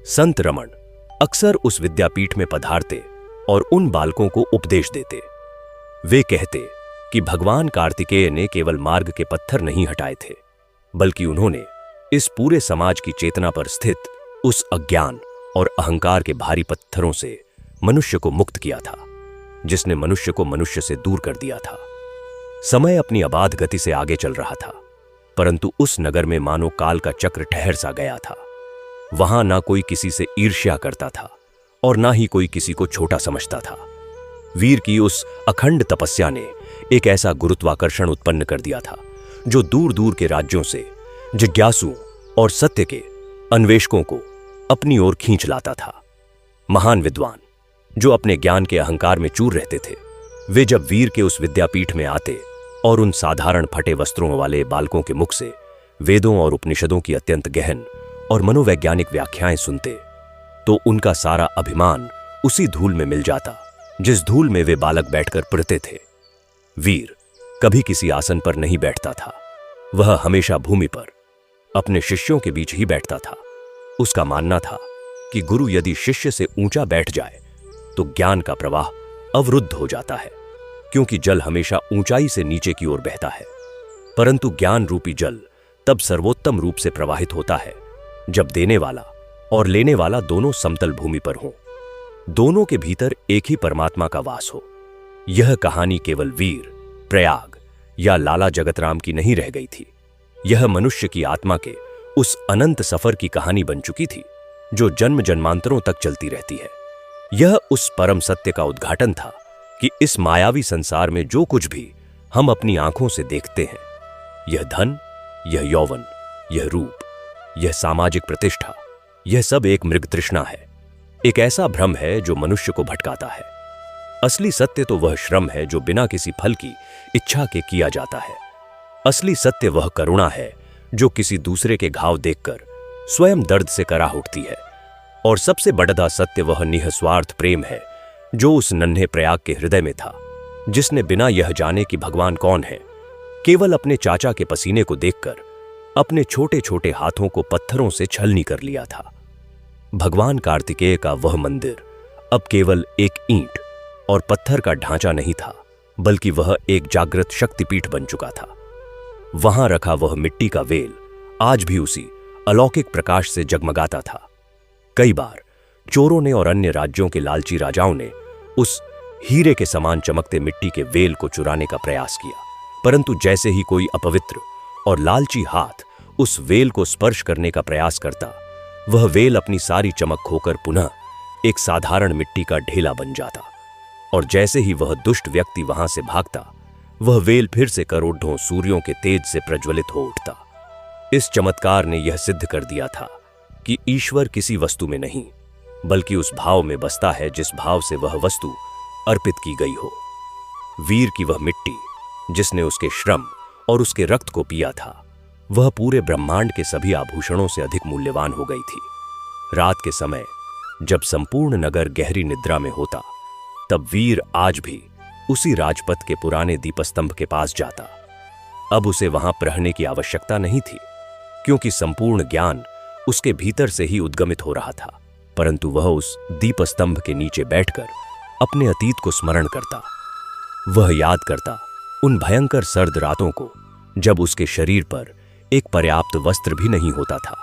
संत रमण अक्सर उस विद्यापीठ में पधारते और उन बालकों को उपदेश देते। वे कहते कि भगवान कार्तिकेय ने केवल मार्ग के पत्थर नहीं हटाए थे, बल्कि उन्होंने इस पूरे समाज की चेतना पर स्थित उस अज्ञान और अहंकार के भारी पत्थरों से मनुष्य को मुक्त किया था, जिसने मनुष्य को मनुष्य से दूर कर दिया था। समय अपनी अबाध गति से आगे चल रहा था, परंतु उस नगर में मानो काल का चक्र ठहर सा गया था। वहां ना कोई किसी से ईर्ष्या करता था और ना ही कोई किसी को छोटा समझता था। वीर की उस अखंड तपस्या ने एक ऐसा गुरुत्वाकर्षण उत्पन्न कर दिया था जो दूर दूर के राज्यों से जिज्ञासुओं और सत्य के अन्वेषकों को अपनी ओर खींच लाता था। महान विद्वान जो अपने ज्ञान के अहंकार में चूर रहते थे, वे जब वीर के उस विद्यापीठ में आते और उन साधारण फटे वस्त्रों वाले बालकों के मुख से वेदों और उपनिषदों की अत्यंत गहन और मनोवैज्ञानिक व्याख्याएं सुनते, तो उनका सारा अभिमान उसी धूल में मिल जाता जिस धूल में वे बालक बैठकर पढ़ते थे। वीर कभी किसी आसन पर नहीं बैठता था, वह हमेशा भूमि पर अपने शिष्यों के बीच ही बैठता था। उसका मानना था कि गुरु यदि शिष्य से ऊंचा बैठ जाए तो ज्ञान का प्रवाह अवरुद्ध हो जाता है, क्योंकि जल हमेशा ऊंचाई से नीचे की ओर बहता है। परंतु ज्ञान रूपी जल तब सर्वोत्तम रूप से प्रवाहित होता है जब देने वाला और लेने वाला दोनों समतल भूमि पर हों, दोनों के भीतर एक ही परमात्मा का वास हो। यह कहानी केवल वीर, प्रयाग या लाला जगतराम की नहीं रह गई थी। यह मनुष्य की आत्मा के उस अनंत सफर की कहानी बन चुकी थी जो जन्म जन्मांतरों तक चलती रहती है। यह उस परम सत्य का उद्घाटन था कि इस मायावी संसार में जो कुछ भी हम अपनी आंखों से देखते हैं, यह धन, यह यौवन, यह रूप, यह सामाजिक प्रतिष्ठा, यह सब एक मृग तृष्णा है, एक ऐसा भ्रम है जो मनुष्य को भटकाता है। असली सत्य तो वह श्रम है जो बिना किसी फल की इच्छा के किया जाता है। असली सत्य वह करुणा है जो किसी दूसरे के घाव देखकर स्वयं दर्द से कराह उठती है। और सबसे बड़ा सत्य वह निःस्वार्थ प्रेम है जो उस नन्हे प्रयाग के हृदय में था, जिसने बिना यह जाने कि भगवान कौन है, केवल अपने चाचा के पसीने को देखकर अपने छोटे छोटे हाथों को पत्थरों से छलनी कर लिया था। भगवान कार्तिकेय का वह मंदिर अब केवल एक ईंट और पत्थर का ढांचा नहीं था, बल्कि वह एक जागृत शक्तिपीठ बन चुका था। वहां रखा वह मिट्टी का वेल आज भी उसी अलौकिक प्रकाश से जगमगाता था। कई बार चोरों ने और अन्य राज्यों के लालची राजाओं ने उस हीरे के समान चमकते मिट्टी के वेल को चुराने का प्रयास किया, परंतु जैसे ही कोई अपवित्र और लालची हाथ उस वेल को स्पर्श करने का प्रयास करता, वह वेल अपनी सारी चमक खोकर पुनः एक साधारण मिट्टी का ढेला बन जाता। और जैसे ही वह दुष्ट व्यक्ति वहां से भागता, वह वेल फिर से करोड़ों सूर्यों के तेज से प्रज्वलित हो उठता। इस चमत्कार ने यह सिद्ध कर दिया था कि ईश्वर किसी वस्तु में नहीं, बल्कि उस भाव में बसता है जिस भाव से वह वस्तु अर्पित की गई हो। वीर की वह मिट्टी जिसने उसके श्रम और उसके रक्त को पिया था, वह पूरे ब्रह्मांड के सभी आभूषणों से अधिक मूल्यवान हो गई थी। रात के समय जब संपूर्ण नगर गहरी निद्रा में होता, तब वीर आज भी उसी राजपथ के पुराने दीपस्तंभ के पास जाता। अब उसे वहां रहने की आवश्यकता नहीं थी, क्योंकि संपूर्ण ज्ञान उसके भीतर से ही उद्गमित हो रहा था। परंतु वह उस दीपस्तंभ के नीचे बैठकर अपने अतीत को स्मरण करता। वह याद करता उन भयंकर सर्द रातों को जब उसके शरीर पर एक पर्याप्त वस्त्र भी नहीं होता था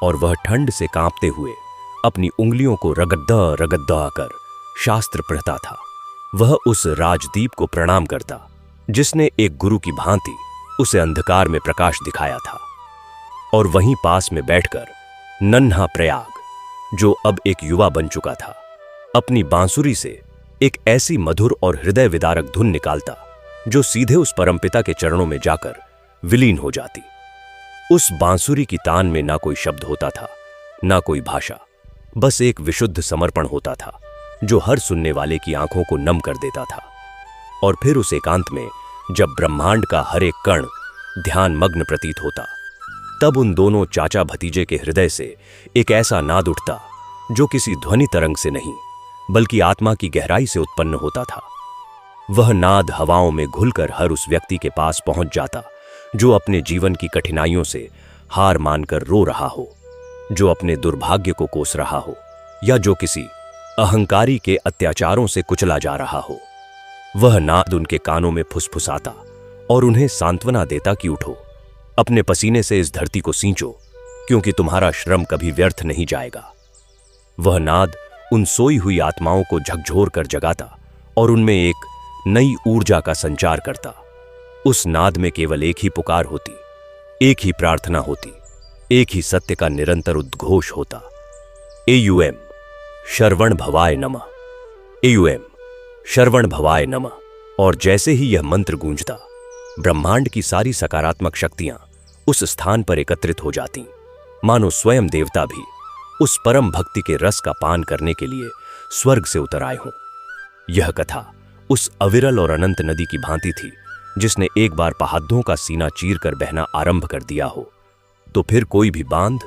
और वह ठंड से कांपते हुए अपनी उंगलियों को रगद्दा रगद्दा कर शास्त्र पढ़ता था। वह उस राजदीप को प्रणाम करता जिसने एक गुरु की भांति उसे अंधकार में प्रकाश दिखाया था। और वहीं पास में बैठकर नन्हा प्रयाग, जो अब एक युवा बन चुका था, अपनी बांसुरी से एक ऐसी मधुर और हृदय विदारक धुन निकालता जो सीधे उस परमपिता के चरणों में जाकर विलीन हो जाती। उस बांसुरी की तान में ना कोई शब्द होता था, ना कोई भाषा, बस एक विशुद्ध समर्पण होता था जो हर सुनने वाले की आंखों को नम कर देता था। और फिर उस एकांत में जब ब्रह्मांड का हर एक कण ध्यान मग्न प्रतीत होता, तब उन दोनों चाचा भतीजे के हृदय से एक ऐसा नाद उठता जो किसी ध्वनि तरंग से नहीं, बल्कि आत्मा की गहराई से उत्पन्न होता था। वह नाद हवाओं में घुलकर हर उस व्यक्ति के पास पहुंच जाता जो अपने जीवन की कठिनाइयों से हार मानकर रो रहा हो, जो अपने दुर्भाग्य को कोस रहा हो, या जो किसी अहंकारी के अत्याचारों से कुचला जा रहा हो। वह नाद उनके कानों में फुसफुसाता और उन्हें सांत्वना देता कि उठो, अपने पसीने से इस धरती को सींचो, क्योंकि तुम्हारा श्रम कभी व्यर्थ नहीं जाएगा। वह नाद उन सोई हुई आत्माओं को झकझोर कर जगाता और उनमें एक नई ऊर्जा का संचार करता। उस नाद में केवल एक ही पुकार होती, एक ही प्रार्थना होती, एक ही सत्य का निरंतर उद्घोष होता। एयूएम शरवण भवाय नमः, एयूएम शरवण भवाय नमः। और जैसे ही यह मंत्र गूंजता, ब्रह्मांड की सारी सकारात्मक शक्तियां उस स्थान पर एकत्रित हो जातीं, मानो स्वयं देवता भी उस परम भक्ति के रस का पान करने के लिए स्वर्ग से उतर आए हों। यह कथा उस अविरल और अनंत नदी की भांति थी जिसने एक बार पहाड़ों का सीना चीर कर बहना आरंभ कर दिया हो, तो फिर कोई भी बांध,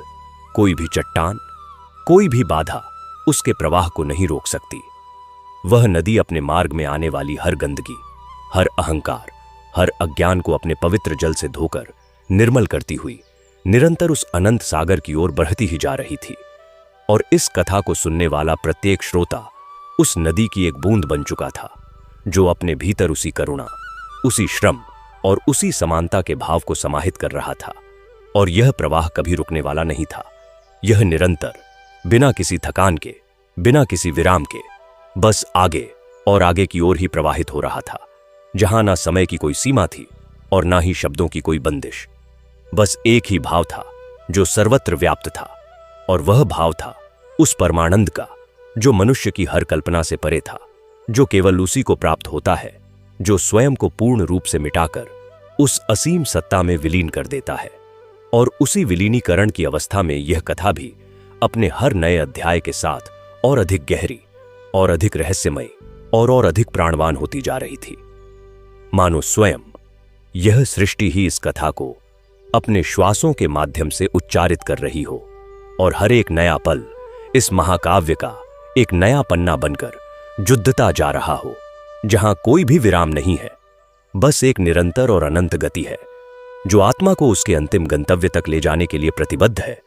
कोई भी चट्टान, कोई भी बाधा उसके प्रवाह को नहीं रोक सकती। वह नदी अपने मार्ग में आने वाली हर गंदगी, हर अहंकार, हर अज्ञान को अपने पवित्र जल से धोकर निर्मल करती हुई निरंतर उस अनंत सागर की ओर बढ़ती ही जा रही थी। और इस कथा को सुनने वाला प्रत्येक श्रोता उस नदी की एक बूंद बन चुका था, जो अपने भीतर उसी करुणा, उसी श्रम और उसी समानता के भाव को समाहित कर रहा था। और यह प्रवाह कभी रुकने वाला नहीं था। यह निरंतर, बिना किसी थकान के, बिना किसी विराम के, बस आगे और आगे की ओर ही प्रवाहित हो रहा था, जहां ना समय की कोई सीमा थी और ना ही शब्दों की कोई बंदिश। बस एक ही भाव था जो सर्वत्र व्याप्त था, और वह भाव था उस परमानंद का जो मनुष्य की हर कल्पना से परे था, जो केवल उसी को प्राप्त होता है जो स्वयं को पूर्ण रूप से मिटाकर उस असीम सत्ता में विलीन कर देता है। और उसी विलीनीकरण की अवस्था में यह कथा भी अपने हर नए अध्याय के साथ और अधिक गहरी और अधिक रहस्यमयी और अधिक प्राणवान होती जा रही थी। मानो स्वयं यह सृष्टि ही इस कथा को अपने श्वासों के माध्यम से उच्चारित कर रही हो, और हर एक नया पल इस महाकाव्य का एक नया पन्ना बनकर जुद्धता जा रहा हो, जहां कोई भी विराम नहीं है, बस एक निरंतर और अनंत गति है जो आत्मा को उसके अंतिम गंतव्य तक ले जाने के लिए प्रतिबद्ध है।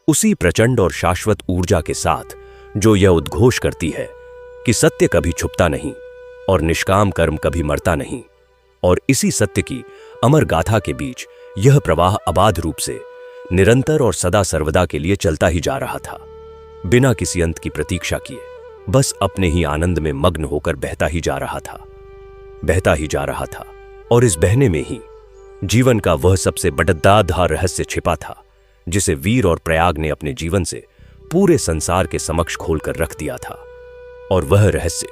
उसी प्रचंड और शाश्वत ऊर्जा के साथ जो यह उद्घोष करती है कि सत्य कभी छुपता नहीं और निष्काम कर्म कभी मरता नहीं। और इसी सत्य की अमर गाथा के बीच यह प्रवाह अबाध रूप से निरंतर और सदा सर्वदा के लिए चलता ही जा रहा था, बिना किसी अंत की प्रतीक्षा किए, बस अपने ही आनंद में मग्न होकर बहता ही जा रहा था, बहता ही जा रहा था। और इस बहने में ही जीवन का वह सबसे बड़ा रहस्य छिपा था, जिसे वीर और प्रयाग ने अपने जीवन से पूरे संसार के समक्ष खोलकर रख दिया था। और वह रहस्य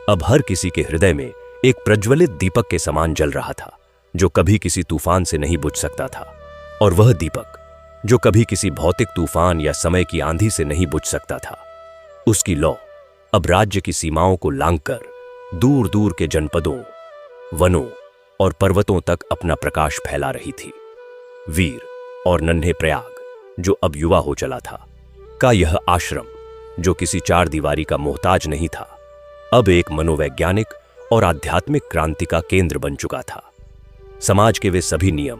अब हर किसी के हृदय में एक प्रज्वलित दीपक के समान जल रहा था, जो कभी किसी तूफान से नहीं बुझ सकता था। और वह दीपक जो कभी किसी भौतिक तूफान या समय की आंधी से नहीं बुझ सकता था, उसकी लौ अब राज्य की सीमाओं को लांघकर दूर दूर के जनपदों, वनों और पर्वतों तक अपना प्रकाश फैला रही थी। वीर और नन्हे प्रयाग, जो अब युवा हो चला था, का यह आश्रम, जो किसी चार दीवारी का मोहताज नहीं था, अब एक मनोवैज्ञानिक और आध्यात्मिक क्रांति का केंद्र बन चुका था। समाज के वे सभी नियम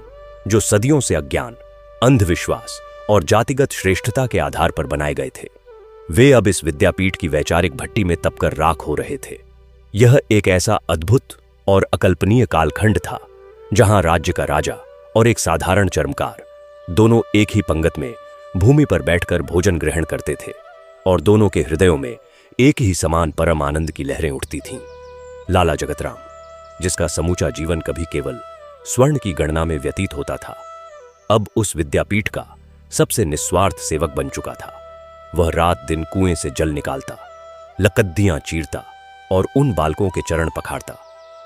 जो सदियों से अज्ञान, अंधविश्वास और जातिगत श्रेष्ठता के आधार पर बनाए गए थे, वे अब इस विद्यापीठ की वैचारिक भट्टी में तपकर राख हो रहे थे। यह एक ऐसा अद्भुत और अकल्पनीय कालखंड था, जहां राज्य का राजा और एक साधारण चर्मकार दोनों एक ही पंगत में भूमि पर बैठकर भोजन ग्रहण करते थे, और दोनों के हृदयों में एक ही समान परम आनंद की लहरें उठती थीं। लाला जगतराम, जिसका समूचा जीवन कभी केवल स्वर्ण की गणना में व्यतीत होता था, अब उस विद्यापीठ का सबसे निस्वार्थ सेवक बन चुका था। वह रात दिन कुएं से जल निकालता, लकद्दियां चीरता और उन बालकों के चरण पखाड़ता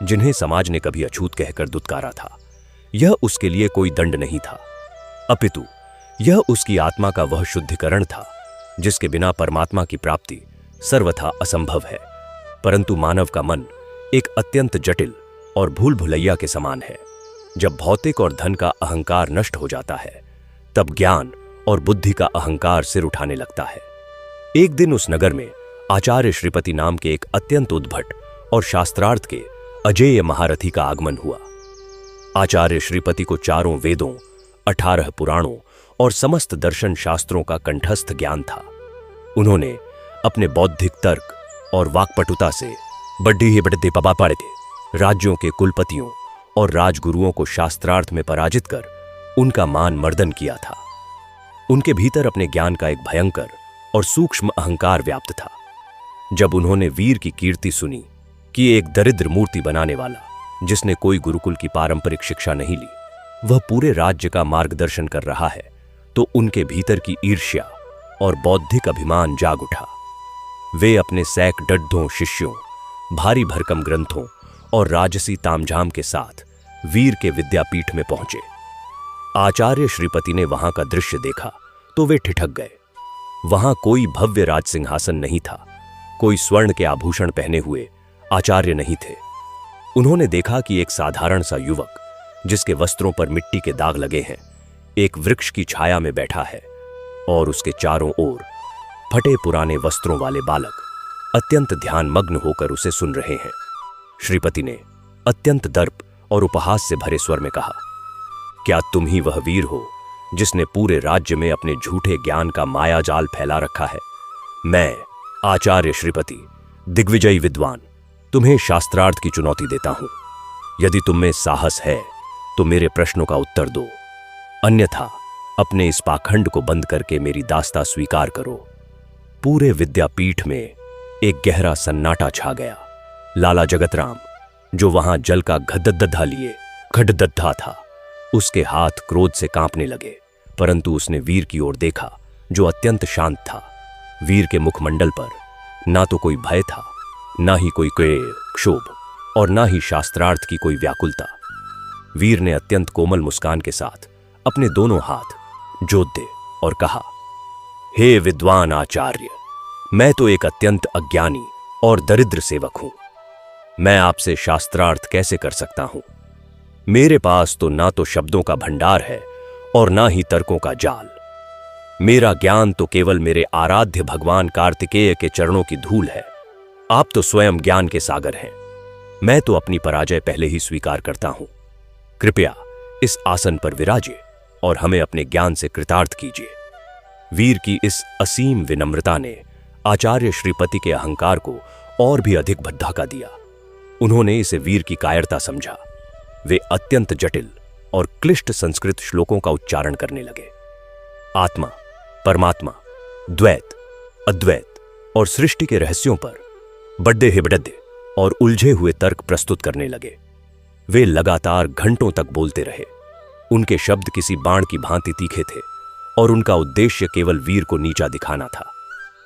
जिन्हें समाज ने कभी अछूत कहकर दुत्कारा था। यह उसके लिए कोई दंड नहीं था, अपितु यह उसकी आत्मा का वह शुद्धिकरण था जिसके बिना परमात्मा की प्राप्ति सर्वथा असंभव है। परंतु मानव का मन एक अत्यंत जटिल और भूल भुलैया के समान है। जब भौतिक और धन का अहंकार नष्ट हो जाता है, तब ज्ञान और बुद्धि का अहंकार सिर उठाने लगता है। एक दिन उस नगर में आचार्य श्रीपति नाम के एक अत्यंत उद्भट और शास्त्रार्थ के अजेय महारथी का आगमन हुआ। आचार्य श्रीपति को चारों वेदों, 18 पुराणों और समस्त दर्शन शास्त्रों का कंठस्थ ज्ञान था। उन्होंने अपने बौद्धिक तर्क और वाक्पटुता से बड्डी ही बड़े पबा पड़ के राज्यों के कुलपतियों और राजगुरुओं को शास्त्रार्थ में पराजित कर उनका मान मर्दन किया था। उनके भीतर अपने ज्ञान का एक भयंकर और सूक्ष्म अहंकार व्याप्त था। जब उन्होंने वीर की कीर्ति सुनी कि एक दरिद्र मूर्ति बनाने वाला, जिसने कोई गुरुकुल की पारंपरिक शिक्षा नहीं ली, वह पूरे राज्य का मार्गदर्शन कर रहा है, तो उनके भीतर की ईर्ष्या और बौद्धिक अभिमान जाग उठा। वे अपने सैकड़ों शिष्यों, भारी भरकम ग्रंथों और राजसी तामझाम के साथ वीर के विद्यापीठ में पहुंचे। आचार्य श्रीपति ने वहां का दृश्य देखा तो वे ठिठक गए। वहां कोई भव्य राज सिंहासन नहीं था, कोई स्वर्ण के आभूषण पहने हुए आचार्य नहीं थे। उन्होंने देखा कि एक साधारण सा युवक, जिसके वस्त्रों पर मिट्टी के दाग लगे हैं, एक वृक्ष की छाया में बैठा है, और उसके चारों ओर फटे पुराने वस्त्रों वाले बालक अत्यंत ध्यानमग्न होकर उसे सुन रहे हैं। श्रीपति ने अत्यंत दर्प और उपहास से भरे स्वर में कहा, क्या तुम ही वह वीर हो जिसने पूरे राज्य में अपने झूठे ज्ञान का माया जाल फैला रखा है? मैं आचार्य श्रीपति, दिग्विजयी विद्वान, तुम्हें शास्त्रार्थ की चुनौती देता हूं। यदि तुम में साहस है तो मेरे प्रश्नों का उत्तर दो, अन्यथा अपने इस पाखंड को बंद करके मेरी दास्ता स्वीकार करो। पूरे विद्यापीठ में एक गहरा सन्नाटा छा गया। लाला जगतराम, जो वहां जल का घदद्धा लिए खड़दद्धा था, उसके हाथ क्रोध से कांपने लगे, परंतु उसने वीर की ओर देखा जो अत्यंत शांत था। वीर के मुखमंडल पर ना तो कोई भय था, ना ही कोई क्षोभ और ना ही शास्त्रार्थ की कोई व्याकुलता। वीर ने अत्यंत कोमल मुस्कान के साथ अपने दोनों हाथ जोत दे और कहा, हे विद्वान आचार्य, मैं तो एक अत्यंत अज्ञानी और दरिद्र सेवक हूं। मैं आपसे शास्त्रार्थ कैसे कर सकता हूं? मेरे पास तो ना तो शब्दों का भंडार है और ना ही तर्कों का जाल। मेरा ज्ञान तो केवल मेरे आराध्य भगवान कार्तिकेय के चरणों की धूल है। आप तो स्वयं ज्ञान के सागर हैं। मैं तो अपनी पराजय पहले ही स्वीकार करता हूं। कृपया इस आसन पर विराजिए और हमें अपने ज्ञान से कृतार्थ कीजिए। वीर की इस असीम विनम्रता ने आचार्य श्रीपति के अहंकार को और भी अधिक भद्दाका दिया। उन्होंने इसे वीर की कायरता समझा। वे अत्यंत जटिल और क्लिष्ट संस्कृत श्लोकों का उच्चारण करने लगे। आत्मा, परमात्मा, द्वैत, अद्वैत और सृष्टि के रहस्यों पर बड्डे हिबडद्दे और उलझे हुए तर्क प्रस्तुत करने लगे। वे लगातार घंटों तक बोलते रहे। उनके शब्द किसी बाण की भांति तीखे थे और उनका उद्देश्य केवल वीर को नीचा दिखाना था।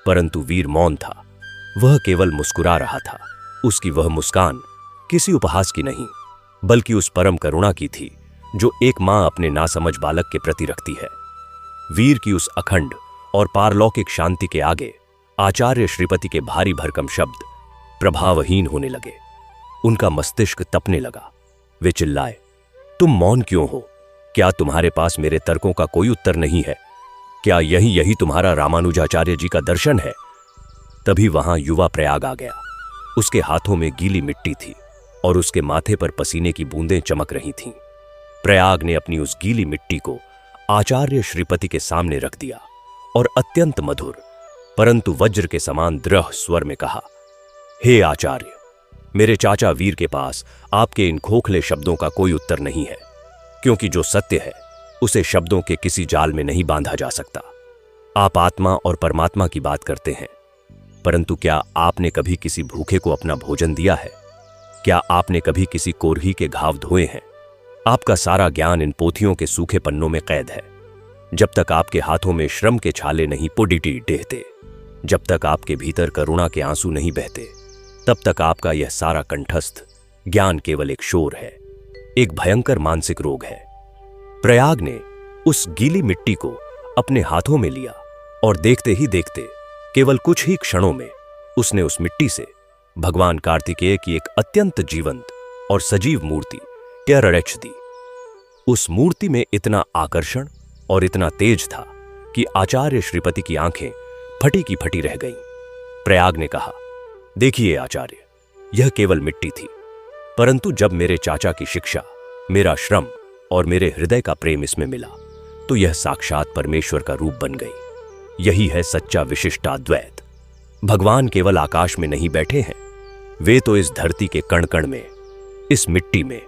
परंतु वीर मौन था। वह केवल मुस्कुरा रहा था। उसकी वह मुस्कान किसी उपहास की नहीं, बल्कि उस परम करुणा की थी जो एक मां अपने नासमझ बालक के प्रति रखती है। वीर की उस अखंड और पारलौकिक शांति के आगे आचार्य श्रीपति के भारी भरकम शब्द प्रभावहीन होने लगे। उनका मस्तिष्क तपने लगा। वे चिल्लाए, तुम मौन क्यों हो? क्या तुम्हारे पास मेरे तर्कों का कोई उत्तर नहीं है? क्या यही तुम्हारा रामानुजाचार्य जी का दर्शन है? तभी वहां युवा प्रयाग आ गया। उसके हाथों में गीली मिट्टी थी और उसके माथे पर पसीने की बूंदें चमक रही थीं। प्रयाग ने अपनी उस गीली मिट्टी को आचार्य श्रीपति के सामने रख दिया और अत्यंत मधुर परंतु वज्र के समान दृढ़ स्वर में कहा, हे आचार्य, मेरे चाचा वीर के पास आपके इन खोखले शब्दों का कोई उत्तर नहीं है, क्योंकि जो सत्य है उसे शब्दों के किसी जाल में नहीं बांधा जा सकता। आप आत्मा और परमात्मा की बात करते हैं, परंतु क्या आपने कभी किसी भूखे को अपना भोजन दिया है? क्या आपने कभी किसी कोरही के घाव धोए हैं? आपका सारा ज्ञान इन पोथियों के सूखे पन्नों में कैद है। जब तक आपके हाथों में श्रम के छाले नहीं पुडिटी डेहते, जब तक आपके भीतर करुणा के आंसू नहीं बहते, तब तक आपका यह सारा कंठस्थ ज्ञान केवल एक शोर है, एक भयंकर मानसिक रोग है। प्रयाग ने उस गीली मिट्टी को अपने हाथों में लिया और देखते ही देखते केवल कुछ ही क्षणों में उसने उस मिट्टी से भगवान कार्तिकेय की एक अत्यंत जीवंत और सजीव मूर्ति टेररच दी। उस मूर्ति में इतना आकर्षण और इतना तेज था कि आचार्य श्रीपति की आंखें फटी की फटी रह गईं। प्रयाग ने कहा, देखिए आचार्य, यह केवल मिट्टी थी, परंतु जब मेरे चाचा की शिक्षा, मेरा श्रम और मेरे हृदय का प्रेम इसमें मिला तो यह साक्षात परमेश्वर का रूप बन गई। यही है सच्चा विशिष्टाद्वैत। भगवान केवल आकाश में नहीं बैठे हैं, वे तो इस धरती के कण कण में, इस मिट्टी में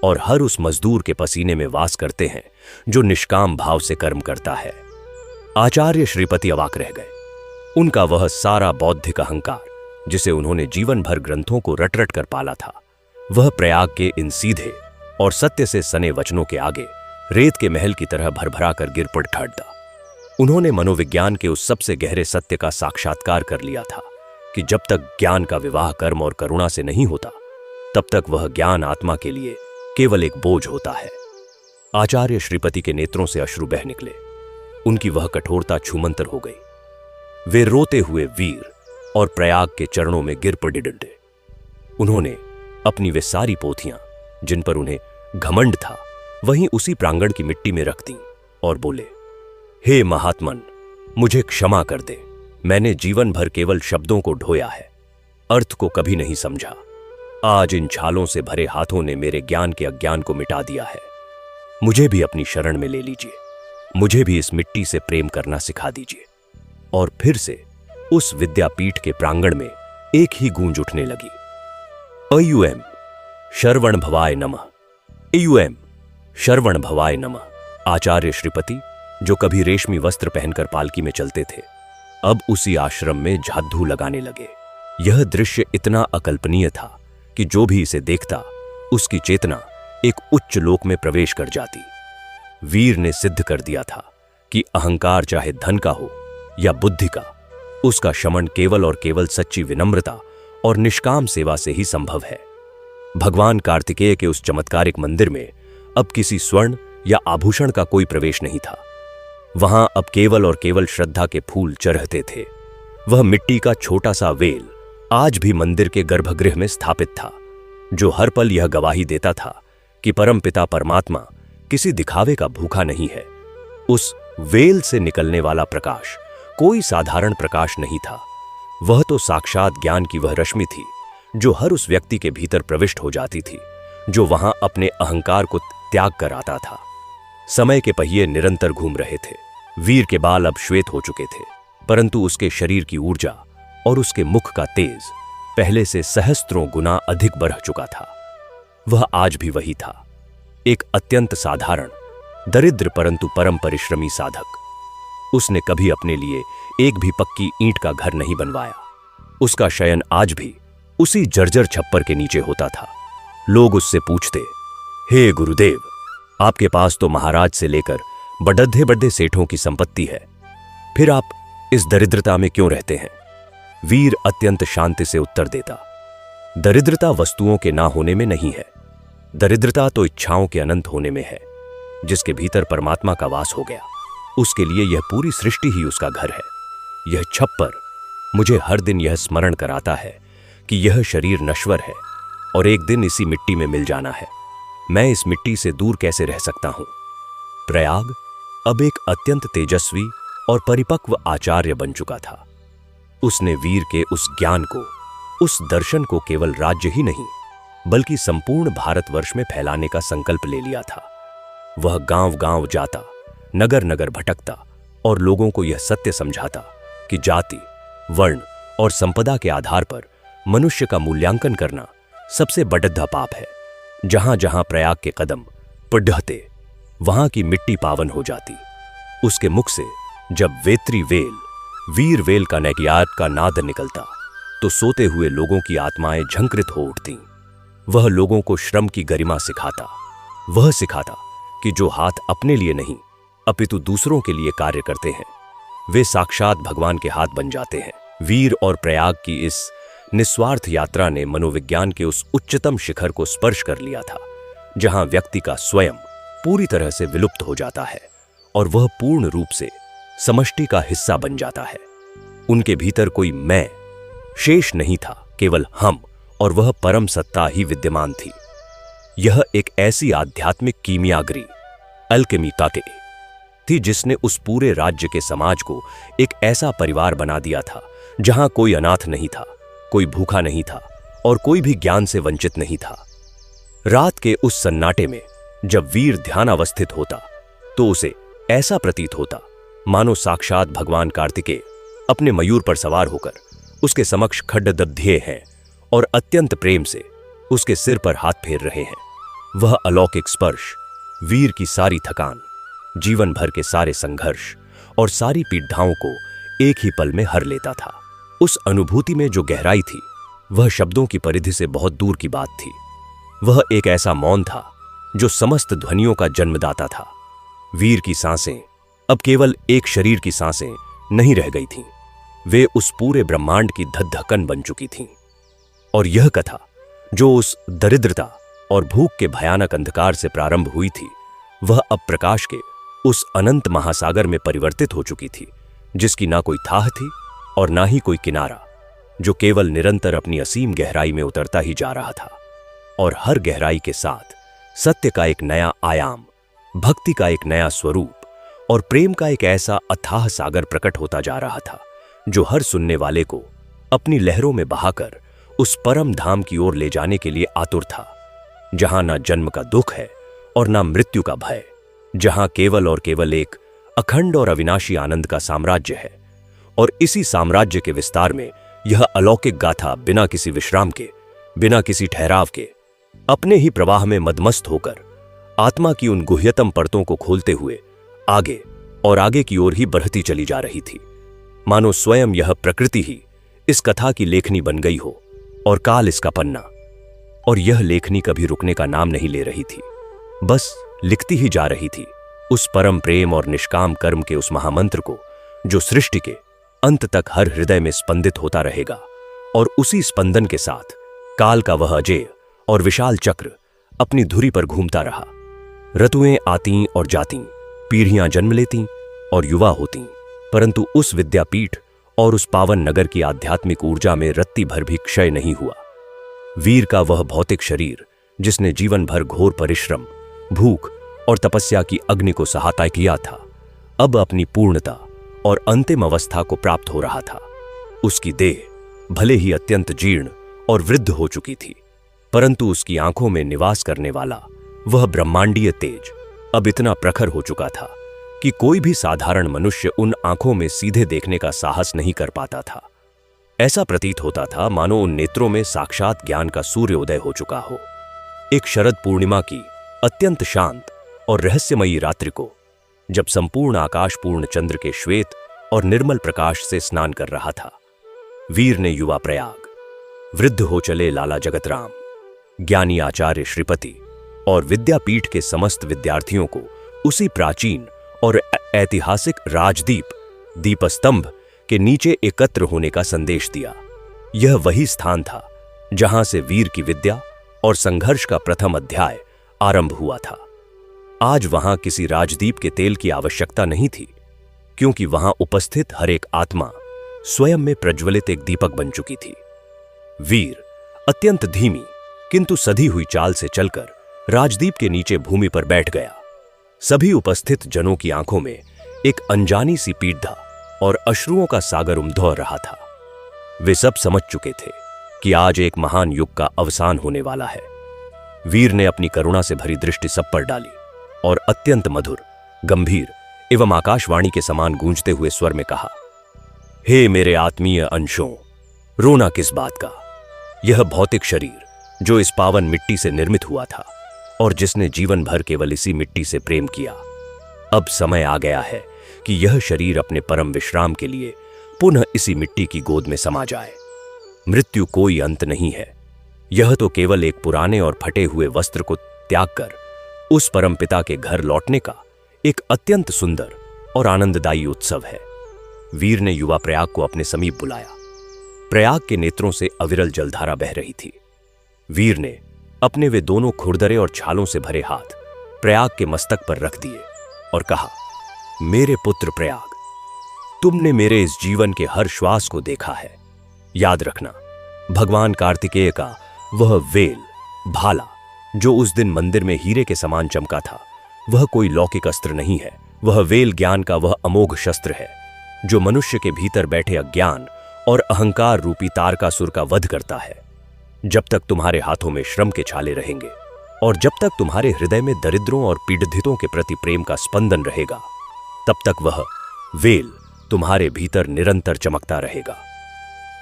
और हर उस मजदूर के पसीने में वास करते हैं जो निष्काम भाव से कर्म करता है। आचार्य श्रीपति अवाक रह गए। उनका वह सारा बौद्धिक अहंकार जिसे उन्होंने जीवन भर ग्रंथों को रट रट कर पाला था, वह प्रयाग के इन सीधे और सत्य से सने वचनों के आगे रेत के महल की तरह भरभरा कर गिर पड़ ठहरा। उन्होंने मनोविज्ञान के उस सबसे गहरे सत्य का साक्षात्कार कर लिया था कि जब तक ज्ञान का विवाह कर्म और करुणा से नहीं होता, तब तक वह ज्ञान आत्मा के लिए केवल एक बोझ होता है। आचार्य श्रीपति के नेत्रों से अश्रु बह निकले। उनकी वह कठोरता छूमंतर हो गई। वे रोते हुए वीर और प्रयाग के चरणों में गिर पड़े डंडे। उन्होंने अपनी वे सारी पोथियां जिन पर उन्हें घमंड था वहीं उसी प्रांगण की मिट्टी में रख दी और बोले, हे महात्मन, मुझे क्षमा कर दे। मैंने जीवन भर केवल शब्दों को ढोया है, अर्थ को कभी नहीं समझा। आज इन छालों से भरे हाथों ने मेरे ज्ञान के अज्ञान को मिटा दिया है। मुझे भी अपनी शरण में ले लीजिए, मुझे भी इस मिट्टी से प्रेम करना सिखा दीजिए। और फिर से उस विद्यापीठ के प्रांगण में एक ही गूंज उठने लगी, अयुएम शरवण भवाय नमः, अयुएम शरवण भवाय नमः। आचार्य श्रीपति, जो कभी रेशमी वस्त्र पहनकर पालकी में चलते थे, अब उसी आश्रम में झाद्धू लगाने लगे। यह दृश्य इतना अकल्पनीय था कि जो भी इसे देखता उसकी चेतना एक उच्च लोक में प्रवेश कर जाती। वीर ने सिद्ध कर दिया था कि अहंकार चाहे धन का हो या बुद्धि का, उसका शमन केवल और केवल सच्ची विनम्रता और निष्काम सेवा से ही संभव है। भगवान कार्तिकेय के उस चमत्कारिक मंदिर में अब किसी स्वर्ण या आभूषण का कोई प्रवेश नहीं था। वहां अब केवल और केवल श्रद्धा के फूल चढ़ते थे। वह मिट्टी का छोटा सा वेल आज भी मंदिर के गर्भगृह में स्थापित था, जो हर पल यह गवाही देता था कि परमपिता परमात्मा किसी दिखावे का भूखा नहीं है। उस वेल से निकलने वाला प्रकाश कोई साधारण प्रकाश नहीं था। वह तो साक्षात ज्ञान की वह रश्मि थी जो हर उस व्यक्ति के भीतर प्रविष्ट हो जाती थी, जो वहां अपने अहंकार को त्याग कर आता था। समय के पहिए निरंतर घूम रहे थे। वीर के बाल अब श्वेत हो चुके थे, परंतु उसके शरीर की ऊर्जा और उसके मुख का तेज पहले से सहस्त्रों गुना अधिक बढ़ चुका था। वह आज भी वही था, एक अत्यंत साधारण, दरिद्र परंतु परम परिश्रमी साधक। उसने कभी अपने लिए एक भी पक्की ईंट का घर नहीं बनवाया। उसका शयन आज भी उसी जर्जर छप्पर के नीचे होता था। लोग उससे पूछते, हे गुरुदेव, आपके पास तो महाराज से लेकर बड़े बड़े सेठों की संपत्ति है, फिर आप इस दरिद्रता में क्यों रहते हैं? वीर अत्यंत शांति से उत्तर देता, दरिद्रता वस्तुओं के ना होने में नहीं है, दरिद्रता तो इच्छाओं के अनंत होने में है। जिसके भीतर परमात्मा का वास हो गया, उसके लिए यह पूरी सृष्टि ही उसका घर है। यह छप्पर मुझे हर दिन यह स्मरण कराता है कि यह शरीर नश्वर है और एक दिन इसी मिट्टी में मिल जाना है। मैं इस मिट्टी से दूर कैसे रह सकता हूं? प्रयाग अब एक अत्यंत तेजस्वी और परिपक्व आचार्य बन चुका था। उसने वीर के उस ज्ञान को, उस दर्शन को केवल राज्य ही नहीं बल्कि संपूर्ण भारतवर्ष में फैलाने का संकल्प ले लिया था। वह गांव-गांव जाता, नगर-नगर भटकता और लोगों को यह सत्य समझाता कि जाति, वर्ण और संपदा के आधार पर मनुष्य का मूल्यांकन करना सबसे बड़ा पाप है। जहां-जहां प्रयाग के कदम पढ़ते, वहां की मिट्टी पावन हो जाती। उसके मुख से जब वेत्री वेल, वीर वेल का नैकियात का नाद निकलता, तो सोते हुए लोगों की आत्माएं झंकृत हो उठतीं। वह लोगों को श्रम की गरिमा सिखाता। वह सिखाता कि जो हाथ अपने लिए नहीं अपितु दूसरों के लिए कार्य करते हैं, वे साक्षात भगवान के हाथ बन जाते हैं। वीर और प्रयाग की इस निस्वार्थ यात्रा ने मनोविज्ञान के उस उच्चतम शिखर को स्पर्श कर लिया था, जहां व्यक्ति का स्वयं पूरी तरह से विलुप्त हो जाता है और वह पूर्ण रूप से समष्टि का हिस्सा बन जाता है। उनके भीतर कोई मैं शेष नहीं था, केवल हम और वह परम सत्ता ही विद्यमान थी। यह एक ऐसी आध्यात्मिक कीमियागरी, अल्केमी थी, जिसने उस पूरे राज्य के समाज को एक ऐसा परिवार बना दिया था जहां कोई अनाथ नहीं था, कोई भूखा नहीं था और कोई भी ज्ञान से वंचित नहीं था। रात के उस सन्नाटे में जब वीर ध्यानावस्थित होता, तो उसे ऐसा प्रतीत होता मानो साक्षात भगवान कार्तिकेय अपने मयूर पर सवार होकर उसके समक्ष खड्डदब्धेय हैं और अत्यंत प्रेम से उसके सिर पर हाथ फेर रहे हैं। वह अलौकिक स्पर्श वीर की सारी थकान, जीवन भर के सारे संघर्ष और सारी पीड़ाओं को एक ही पल में हर लेता था। उस अनुभूति में जो गहराई थी, वह शब्दों की परिधि से बहुत दूर की बात थी। वह एक ऐसा मौन था जो समस्त ध्वनियों का जन्मदाता था। वीर की सांसें अब केवल एक शरीर की सांसें नहीं रह गई थीं, वे उस पूरे ब्रह्मांड की धड़कन बन चुकी थीं। और यह कथा जो उस दरिद्रता और भूख के भयानक अंधकार से प्रारंभ हुई थी, वह अब प्रकाश के उस अनंत महासागर में परिवर्तित हो चुकी थी, जिसकी ना कोई थाह थी और ना ही कोई किनारा, जो केवल निरंतर अपनी असीम गहराई में उतरता ही जा रहा था। और हर गहराई के साथ सत्य का एक नया आयाम, भक्ति का एक नया स्वरूप और प्रेम का एक ऐसा अथाह सागर प्रकट होता जा रहा था, जो हर सुनने वाले को अपनी लहरों में बहाकर उस परम धाम की ओर ले जाने के लिए आतुर था, जहां ना जन्म का दुख है और ना मृत्यु का भय। जहां केवल और केवल एक अखंड और अविनाशी आनंद का साम्राज्य है। और इसी साम्राज्य के विस्तार में यह अलौकिक गाथा बिना किसी विश्राम के, बिना किसी ठहराव के, अपने ही प्रवाह में मदमस्त होकर आत्मा की उन गुह्यतम परतों को खोलते हुए आगे और आगे की ओर ही बढ़ती चली जा रही थी। मानो स्वयं यह प्रकृति ही इस कथा की लेखनी बन गई हो और काल इसका पन्ना। और यह लेखनी कभी रुकने का नाम नहीं ले रही थी, बस लिखती ही जा रही थी उस परम प्रेम और निष्काम कर्म के उस महामंत्र को, जो सृष्टि के अंत तक हर हृदय में स्पंदित होता रहेगा। और उसी स्पंदन के साथ काल का वह अजेय और विशाल चक्र अपनी धुरी पर घूमता रहा। ऋतुएं आतीं और जातीं, पीढ़ियां जन्म लेतीं और युवा होतीं, परंतु उस विद्यापीठ और उस पावन नगर की आध्यात्मिक ऊर्जा में रत्ती भर भी क्षय नहीं हुआ। वीर का वह भौतिक शरीर, जिसने जीवन भर घोर परिश्रम, भूख और तपस्या की अग्नि को सहाता किया था, अब अपनी पूर्णता और अंतिम अवस्था को प्राप्त हो रहा था। उसकी देह भले ही अत्यंत जीर्ण और वृद्ध हो चुकी थी, परंतु उसकी आंखों में निवास करने वाला वह ब्रह्मांडीय तेज अब इतना प्रखर हो चुका था कि कोई भी साधारण मनुष्य उन आंखों में सीधे देखने का साहस नहीं कर पाता था। ऐसा प्रतीत होता था मानो उन नेत्रों में साक्षात ज्ञान का सूर्योदय हो चुका हो। एक शरद पूर्णिमा की अत्यंत शांत और रहस्यमयी रात्रि को, जब संपूर्ण आकाश पूर्ण चंद्र के श्वेत और निर्मल प्रकाश से स्नान कर रहा था, वीर ने युवा प्रयाग, वृद्ध हो चले लाला जगतराम, ज्ञानी आचार्य श्रीपति और विद्यापीठ के समस्त विद्यार्थियों को उसी प्राचीन और ऐतिहासिक राजदीप दीपस्तंभ के नीचे एकत्र होने का संदेश दिया। यह वही स्थान था जहां से वीर की विद्या और संघर्ष का प्रथम अध्याय आरंभ हुआ था। आज वहां किसी राजदीप के तेल की आवश्यकता नहीं थी, क्योंकि वहां उपस्थित हर एक आत्मा स्वयं में प्रज्वलित एक दीपक बन चुकी थी। वीर अत्यंत धीमी किंतु सधी हुई चाल से चलकर राजदीप के नीचे भूमि पर बैठ गया। सभी उपस्थित जनों की आंखों में एक अनजानी सी पीड़ा और अश्रुओं का सागर उमड़ रहा था। वे सब समझ चुके थे कि आज एक महान युग का अवसान होने वाला है। वीर ने अपनी करुणा से भरी दृष्टि सब पर डाली और अत्यंत मधुर, गंभीर एवं आकाशवाणी के समान गूंजते हुए स्वर में कहा, हे मेरे आत्मीय अंशों, रोना किस बात का। यह भौतिक शरीर जो इस पावन मिट्टी से निर्मित हुआ था और जिसने जीवन भर केवल इसी मिट्टी से प्रेम किया, अब समय आ गया है कि यह शरीर अपने परम विश्राम के लिए पुनः इसी मिट्टी की गोद में समा जाए। मृत्यु कोई अंत नहीं है, यह तो केवल एक पुराने और फटे हुए वस्त्र को त्याग कर उस परमपिता के घर लौटने का एक अत्यंत सुंदर और आनंददायी उत्सव है। वीर ने युवा प्रयाग को अपने समीप बुलाया। प्रयाग के नेत्रों से अविरल जलधारा बह रही थी। वीर ने अपने वे दोनों खुरदरे और छालों से भरे हाथ प्रयाग के मस्तक पर रख दिए और कहा, मेरे पुत्र प्रयाग, तुमने मेरे इस जीवन के हर श्वास को देखा है। याद रखना, भगवान कार्तिकेय का वह वेल भाला जो उस दिन मंदिर में हीरे के समान चमका था, वह कोई लौकिक अस्त्र नहीं है। वह वेल ज्ञान का वह अमोघ शस्त्र है जो मनुष्य के भीतर बैठे अज्ञान और अहंकार रूपी तारकासुर का वध करता है। जब तक तुम्हारे हाथों में श्रम के छाले रहेंगे और जब तक तुम्हारे हृदय में दरिद्रों और पीड़ितों के प्रति प्रेम का स्पंदन रहेगा, तब तक वह वेल तुम्हारे भीतर निरंतर चमकता रहेगा।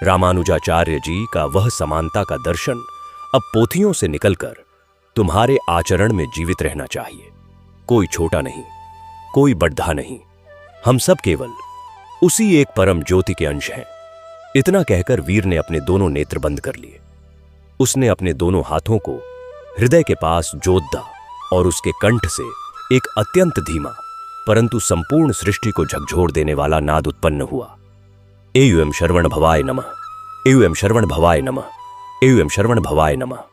रामानुजाचार्य जी का वह समानता का दर्शन अब पोथियों से निकलकर तुम्हारे आचरण में जीवित रहना चाहिए। कोई छोटा नहीं, कोई बड़ा नहीं, हम सब केवल उसी एक परम ज्योति के अंश हैं। इतना कहकर वीर ने अपने दोनों नेत्र बंद कर लिए। उसने अपने दोनों हाथों को हृदय के पास जोत और उसके कंठ से एक अत्यंत धीमा परंतु संपूर्ण सृष्टि को झकझोर देने वाला नाद उत्पन्न हुआ। एवं शरवण भवाय नमः, एवं शरवण भवाय नमः, एवं शरवण भवाय नमः।